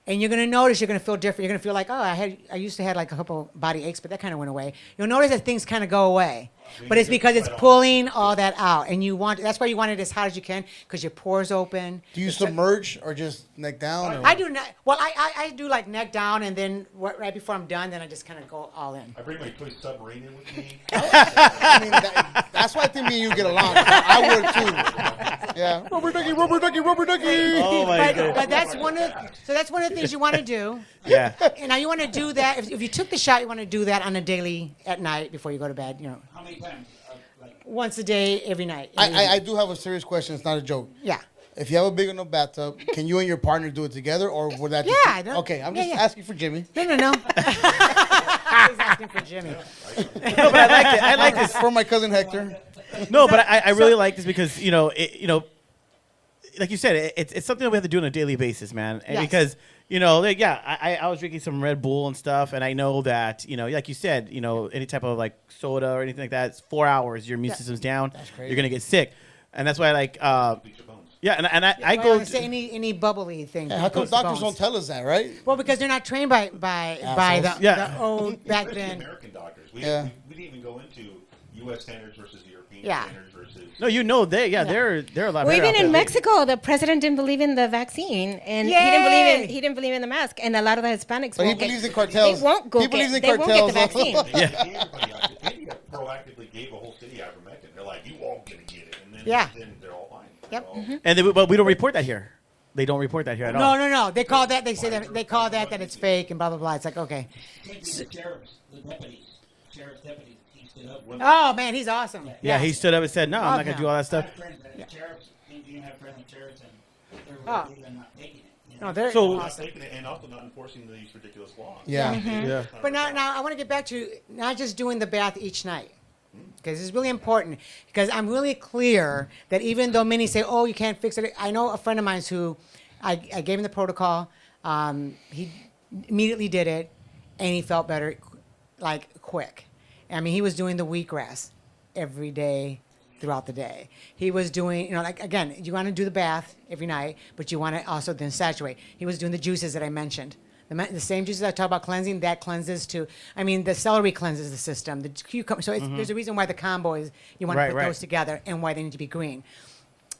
And you're gonna notice you're gonna feel different. You're gonna feel like, oh, I used to have like a couple body aches, but that kind of went away. You'll notice that things kind of go away, but it's because it's pulling all that out. And that's why you want it as hot as you can, because your pores open. Do you submerge or just neck down? Or I do not. Well, I do like neck down, and then right before I'm done, then I just kind of go all in. I bring my toy submarine in with me. I mean, that's why I think me and you get along. I would too. Yeah. Rubber ducky, rubber ducky, rubber ducky. Oh my god. But that's one of the things you want to do. Yeah. And now you want to do that. If you took the shot, you want to do that on a daily at night before you go to bed. How many times? Like, Once a day, every night. I do have a serious question. It's not a joke. Yeah. If you have a big enough bathtub, can you and your partner do it together, or would that? Yeah, I don't- Okay, I'm yeah, just yeah. asking for Jimmy. No. He's asking for Jimmy. No, but I like it. I like this. For my cousin Hector. No, but I really like this because like you said, it's something that we have to do on a daily basis, man. And Yes. because I was drinking some Red Bull and stuff, and I know that like you said, any type of like soda or anything like that, it's 4 hours, your immune system's down, crazy. you're gonna get sick, and that's why I like. Bleach your bones. Yeah, and I I go. go say any bubbly thing. How come goes to doctors bones. don't tell us that, right? Well, because they're not trained by Assholes. the old back Especially then. American doctors. We Yeah. didn't even go into U.S. standards versus European Yeah. standards versus. No, they're a lot Well, better. even out in there. Mexico, the president didn't believe in the vaccine, and Yay! he didn't believe in the mask, and a lot of the Hispanics. So he won't get- believes in cartels. They won't go He get. believes in They won't get the cartels. vaccine. They gave everybody out. India proactively gave a whole city ivermectin. They're like, you all gonna get it, and then, then they're all fine. Yep. They're all- And but we don't report that here. They don't report that here at all. No. They call that. They say that it's fake and blah blah blah. It's like okay. Same thing with sheriffs, the deputies, sheriff's deputies. He stood up. Oh man, he's awesome. Yeah, he stood up and said, "No, I'm Love not gonna him. do all that I stuff." have friends that sheriffs, you have friends with sheriffs, and they're Oh. really not taking it. You No, know? they're So- Not awesome. taking it and also not enforcing these ridiculous laws. Yeah. Yeah. But now I want to get back to not just doing the bath each night. Because it's really important. Because I'm really clear that even though many say, "Oh, you can't fix it," I know a friend of mine who I gave him the protocol. He immediately did it, and he felt better, like quick. I mean, he was doing the wheatgrass every day throughout the day. He was doing, like again, you want to do the bath every night, but you want to also then saturate. He was doing the juices that I mentioned. The same juices I talk about cleansing, that cleanses too. I mean, the celery cleanses the system. The cucumber. So there's a reason why the combo is you want to put those together and why they need to be green.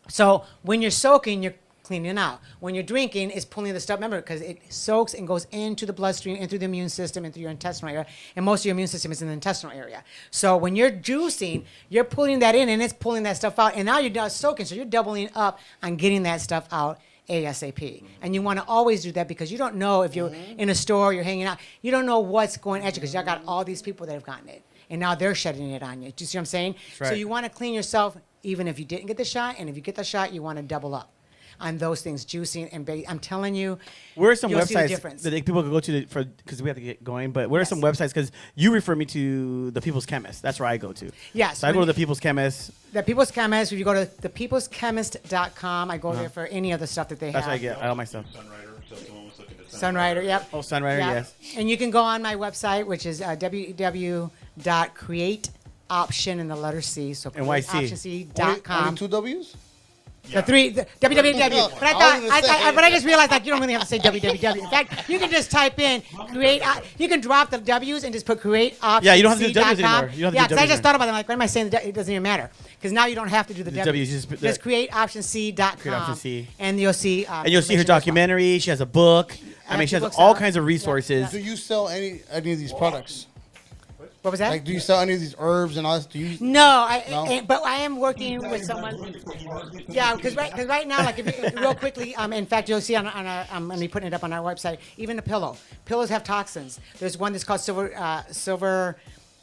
So when you're soaking, you're cleaning out. When you're drinking, it's pulling the stuff. Remember, because it soaks and goes into the bloodstream, and through the immune system, and through your intestinal area. And most of your immune system is in the intestinal area. So when you're juicing, you're pulling that in, and it's pulling that stuff out. And now you're done soaking, so you're doubling up on getting that stuff out ASAP. And you want to always do that because you don't know if you're in a store, you're hanging out, you don't know what's going at you because you got all these people that have gotten it. And now they're shedding it on you. Do you see what I'm saying? Right. So you want to clean yourself even if you didn't get the shot. And if you get the shot, you want to double up on those things, juicing and I'm telling you, Where are some you'll see the websites difference. that people can go to because we have to get going? But where are some websites? Because you refer me to the People's Chemist. That's where I go to. Yes, So I go to the People's Chemist. The People's Chemist, if you go to thepeopleschemist.com, I go there for any of the stuff that they That's have. where I get all my stuff. Sunrider, so if someone was looking to Sunrider, yep. Oh, Sunrider, Yeah. yes. And you can go on my website, which is www.createoption in the letter C. So NYC. createoptionc.com. Only two W's? The www. But I just realized like you don't really have to say www. In fact, you can just type in create. You can drop the W's and just put createoptionc.com. Yeah, you don't have to do W's anymore. You don't have to do Yeah, because I W's just thought about it. Like, what am I saying? It doesn't even matter because now you don't have to do the The W's. W's, just put Just the- createoptionc.com. Create Option C. And you'll see. And you'll see her information as well. documentary. She has a book. I mean, she has books all out. kinds of resources. Do you sell any of these products? What was that? Like, do you sell any of these herbs and all this? Do you? No, No? but I am working with someone. Yeah, because right now, like, real quickly, in fact, you'll see on I'm going to be putting it up on our website. Even the pillows have toxins. There's one that's called silver.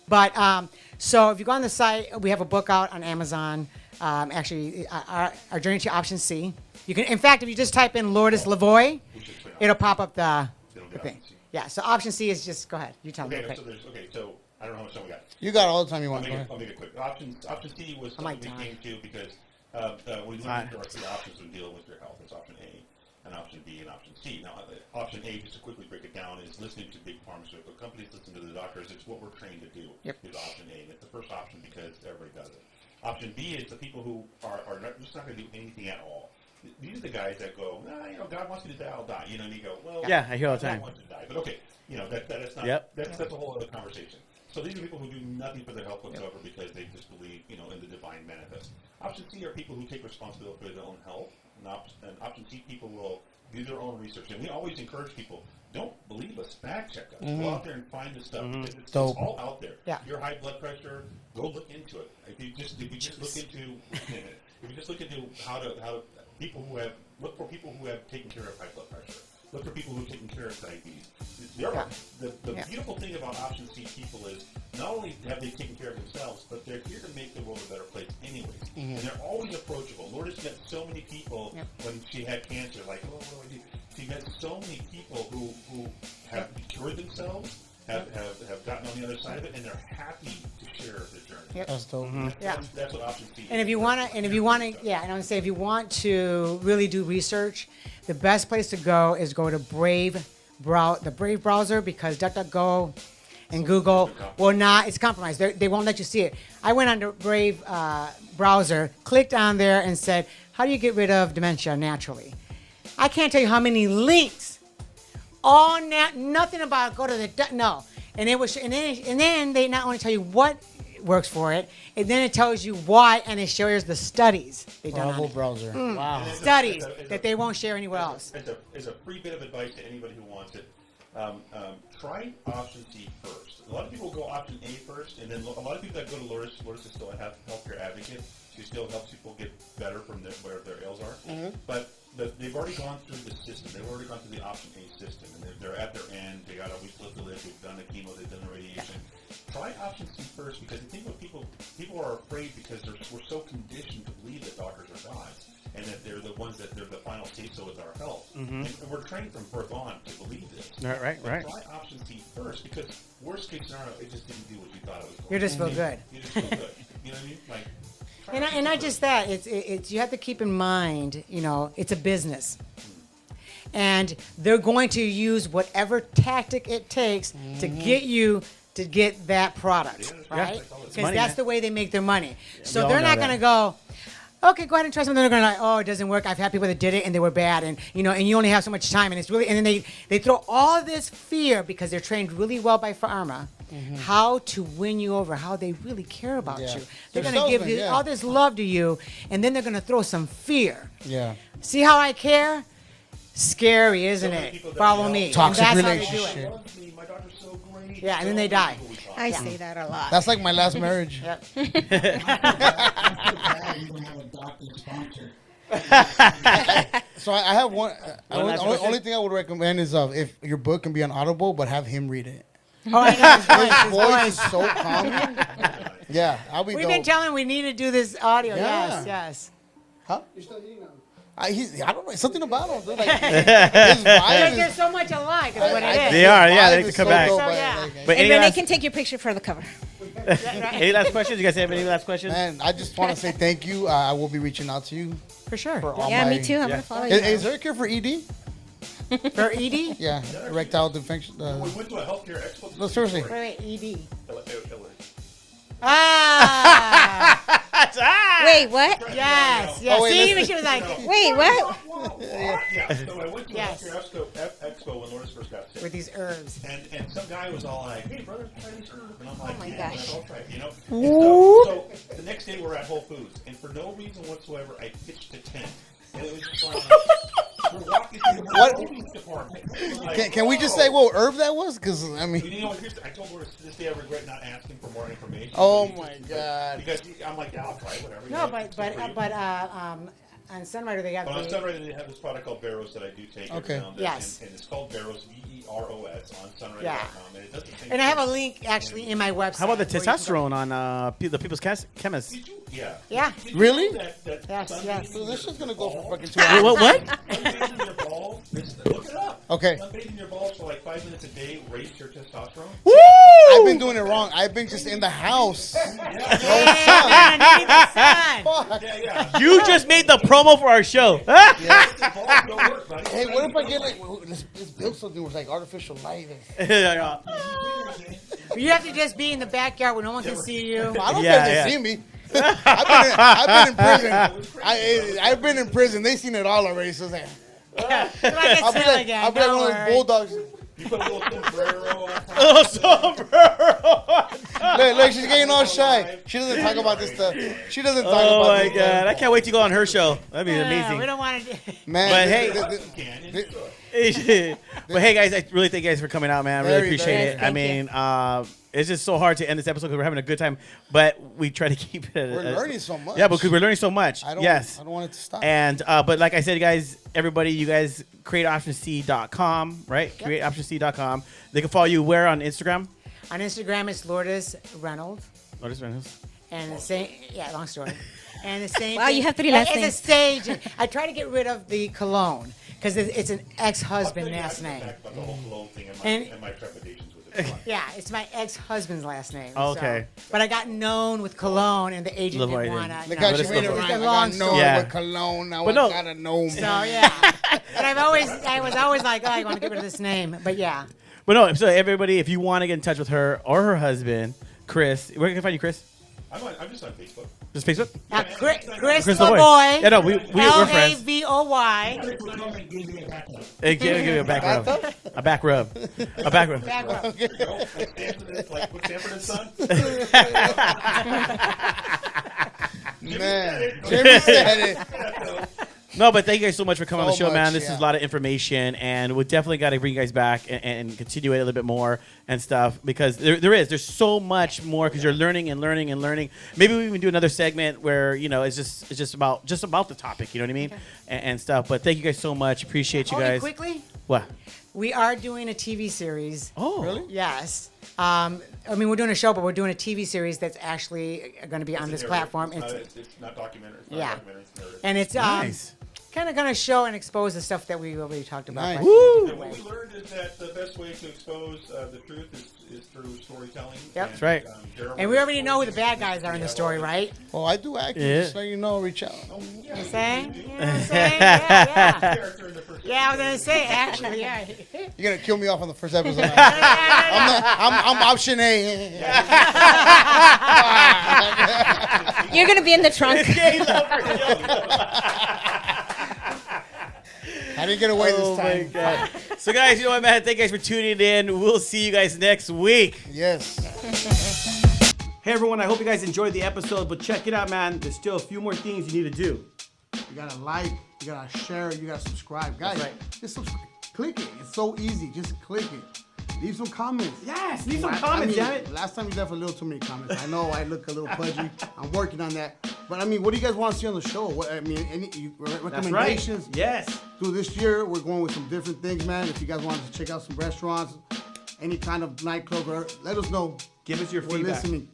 But so if you go on the site, we have a book out on Amazon. Actually, our Journey to Option C. You can, in fact, if you just type in Lourdes Lavoie, it'll pop up the thing. Yeah. So Option C is just go ahead. You tell me. Okay, Okay. so I don't know how much time we got. You got all the time you I'll want. make, Go it, ahead. I'll make it quick. Option C was I might something we die. came to because we looked at our three options when dealing with your health. It's option A, and option B, and option C. Now, option A, just to quickly break it down, is listening to big pharmaceutical companies, listening to the doctors. It's what we're trained to do. Yep. Is option A, and it's the first option because everybody does it. Option B is the people who are just not going to do anything at all. These are the guys that go, God wants me to die, I'll die. And you go, well, Yeah, I hear all the God time. wants you to die, but okay, that's not. Yep. That's a whole other conversation. So these are people who do nothing for their health whatsoever because they just believe, in the divine manifest. Option C are people who take responsibility for their own health, and option C people will do their own research. And we always encourage people, don't believe us, fact check us. Go out there and find this stuff because it's all out there. Yeah. Your high blood pressure, go look into it. If you just look into how to look for people who have taken care of high blood pressure. Look for people who have taken care of diabetes. The beautiful thing about option C people is not only have they taken care of themselves, but they're here to make the world a better place anyways. And they're always approachable. Lourdes met so many people when she had cancer, like, what do I do? She met so many people who have cured themselves, have gotten on the other side of it, and they're happy to share the journey. That's dope. Yeah. That's what option C is. And if you want to, and I'm gonna say if you want to really do research, the best place to go is go to the Brave browser because DuckDuckGo and Google will not. It's compromised. They won't let you see it. I went on the Brave browser, clicked on there, and said, "How do you get rid of dementia naturally?" I can't tell you how many links. Nothing about go to the no, and it was, and then they not only tell you what works for it, and then it tells you why, and it shows the studies they've done on Bravo it. browser. Wow. Studies that they won't share anywhere else. As a free bit of advice to anybody who wants it, try option C first. A lot of people go option A first, and then a lot of people that go to Lourdes is still a healthcare advocate. She still helps people get better from where their ails are. But they've already gone through the system. They've already gone through the option A system, and they're at their end. They got a week left to live. They've done the chemo. They've done the radiation. Try option C first, because I think what people are afraid because we're so conditioned to believe that doctors are gods, and that they're the ones that they're the final say-so with our health. And we're trained from birth on to believe this. Right. Try option C first, because worst case scenario, it just didn't do what you thought it was going to. You just feel good. You just feel good. You know what I mean? Like. And not just that, it's you have to keep in mind, it's a business. And they're going to use whatever tactic it takes to get you to get that product, right? Because that's the way they make their money. So they're not going to go, okay, go ahead and try something. They're going to like, oh, it doesn't work. I've had people that did it and they were bad, and and you only have so much time, and it's really, and then they throw all this fear because they're trained really well by pharma. How to win you over, how they really care about you. They're going to give you all this love to you, and then they're going to throw some fear. Yeah. See how I care? Scary, isn't it? Follow me. Toxic and that's relationship. How they do it. My doctor's so great. Yeah, and then they die. I say that a lot. That's like my last marriage. Yep. I'm so glad you don't have a doctor sponsor. So I have one. last question? Only thing I would recommend is if your book can be on Audible, but have him read it. Oh, I know. His voice is so calming. Yeah, I'll be. We've been telling we need to do this audio. Yeah. Yes. Huh? I don't know. Something about him. Dude. Like, his vibe They're is. so much alike. Is what it is. They are, yeah, vibe they like to is come so back. dope, So, but, yeah. like, But And any then they last, can take your picture for the cover. any last questions? You guys have any last questions? Man, I just want to say thank you. I will be reaching out to you For sure. for all Yeah, my. me too. I'm Yeah. gonna follow you. Is there a cure for ED? For ED? Yeah, erectile dysfunction. We went to a healthcare expo. No, seriously. Wait, ED. Illinois. Ah! Wait, what? Yes. Yes. Oh, wait, See, listen. even she was like, Wait, what? Yeah, so I went to Yes. a healthcare expo when Lourdes first got sick. with these herbs. And some guy was all like, "Hey, brother, try this herb." And I'm like, my "Yeah, gosh. I'll try it," And so the next day we're at Whole Foods, and for no reason whatsoever, I pitched a tent. And it was just like, we're walking through the produce department. Like, Can we just say what herb that was? Because I mean, I told her to this day I regret not asking for more information. oh my god. Because I'm like, yeah, I'll try it, whatever. No, but on Sunrider they got But on the. Sunrise, they have this product called Barrows that I do take every Okay. now and then. Yes. And it's called Barrows, Veros, on Sunrise.com. Yeah. And it does the same And I have a thing. link actually in my website. How about the where you can go- testosterone on the People's Chemist? Did you? Yeah. Yeah. Did you Really? know that Yes, sunbathing yes. So this your is gonna go for balls- fucking 2 Wait, hours. what? Sunbathing your balls, look it up. Okay. Sunbathing your balls for like 5 minutes a day raises your testosterone. I've been doing it wrong. I've been just in the house. Yeah, you need the sun. Fuck. Yeah. You just made the promo for our show. The balls don't work, buddy. Hey, what if I get like let's build something with like artificial light? You have to just be in the backyard where no one can see you. I don't Yeah, think yeah. they see me. I've been in prison. I've been in prison. They seen it all already. So it's like, I'll be like, again. I'll be like Don't one of worry. those bulldogs. You put a little sombrero on top. Oh, sombrero. Look, she's getting all shy. She doesn't talk about this stuff. She doesn't talk Oh about my this god! I stuff. can't wait to go on her show. That'd be We amazing. don't want to. Man, But hey- But hey, guys, I really thank you guys for coming out, man. I really Very, appreciate very. it. I mean, it's just so hard to end this episode because we're having a good time, but we try to keep it. We're learning so much. Yeah, because we're learning so much. I don't Yes. want it to stop. And but like I said, guys, everybody, you guys createoptionc.com, right? Yep. Createoptionc.com. They can follow you where on Instagram? On Instagram, it's Lourdes Reynolds. Lourdes Reynolds. And the same, yeah, long story. And the same. Wow, thing- you have 3 last it's names. a stage. I try to get rid of the cologne because it's an ex-husband last name. About the whole cologne thing And- and my trepidations with it. Yeah, it's my ex-husband's last name. Okay. So. But I got known with cologne, and the agent Love what didn't I want did. to. Look how she it's made it the- it's right. a I long got known story. Yeah. with cologne. Now But I no. gotta know me. So yeah. But I was always like, oh, I want to get rid of this name. But yeah. But no, so everybody, if you want to get in touch with her or her husband, Chris, where can I find you, Chris? I'm just on Facebook. Just Facebook? Chris Chris Lavoy. Lavoy. Yeah, no, we're friends. Lavoy. Hey, give me a back rub. A back rub. A back rub. Like with Sanford and Son. Man, Jimmy said it. No, but thank you guys so much for coming on the So show, man. much, This is yeah. a lot of information, and we definitely got to bring you guys back and continue it a little bit more and stuff because there's so much more because you're learning and learning and learning. Maybe we even do another segment where it's just about the topic. You know what I mean? Okay. And stuff. But thank you guys so much. Appreciate you Only guys. quickly, What? we are doing a TV series. Oh, Really? Yes. I mean, we're doing a show, but we're doing a TV series that's actually going to be on this platform. It's not documentary. It's not Yeah. documentary. It's narrative. And it's nice. kind of going to show and expose the stuff that we already talked about. Nice. but- Woo! And what we learned is that the best way to expose the truth is through storytelling. Yep. That's right. And we already know who the bad guys are in the story, right? Oh, I do act. Yeah. Just so you know, reach out. You know what I'm saying? You know what I'm saying? Yeah. Character in the first Yeah, I was going to say, actually, yeah. You're gonna kill me off on the first episode. I'm option A. You're gonna be in the trunk. I didn't get away Oh this my time. God. So guys, you know what, man? Thank you guys for tuning in. We'll see you guys next week. Yes. Hey everyone, I hope you guys enjoyed the episode, but check it out, man. There's still a few more things you need to do. You gotta like, you gotta share, you gotta subscribe. Guys, That's right. just click it. It's so easy. Just click it. Leave some comments. Yes, leave some I comments, mean, damn it. Last time you left a little too many comments. I know I look a little pudgy. I'm working on that. But I mean, what do you guys want to see on the show? What I mean, any That's right. recommendations? Yes. Through this year, we're going with some different things, man. If you guys want to check out some restaurants, any kind of nightclub, let us know. Give us your We're feedback. listening.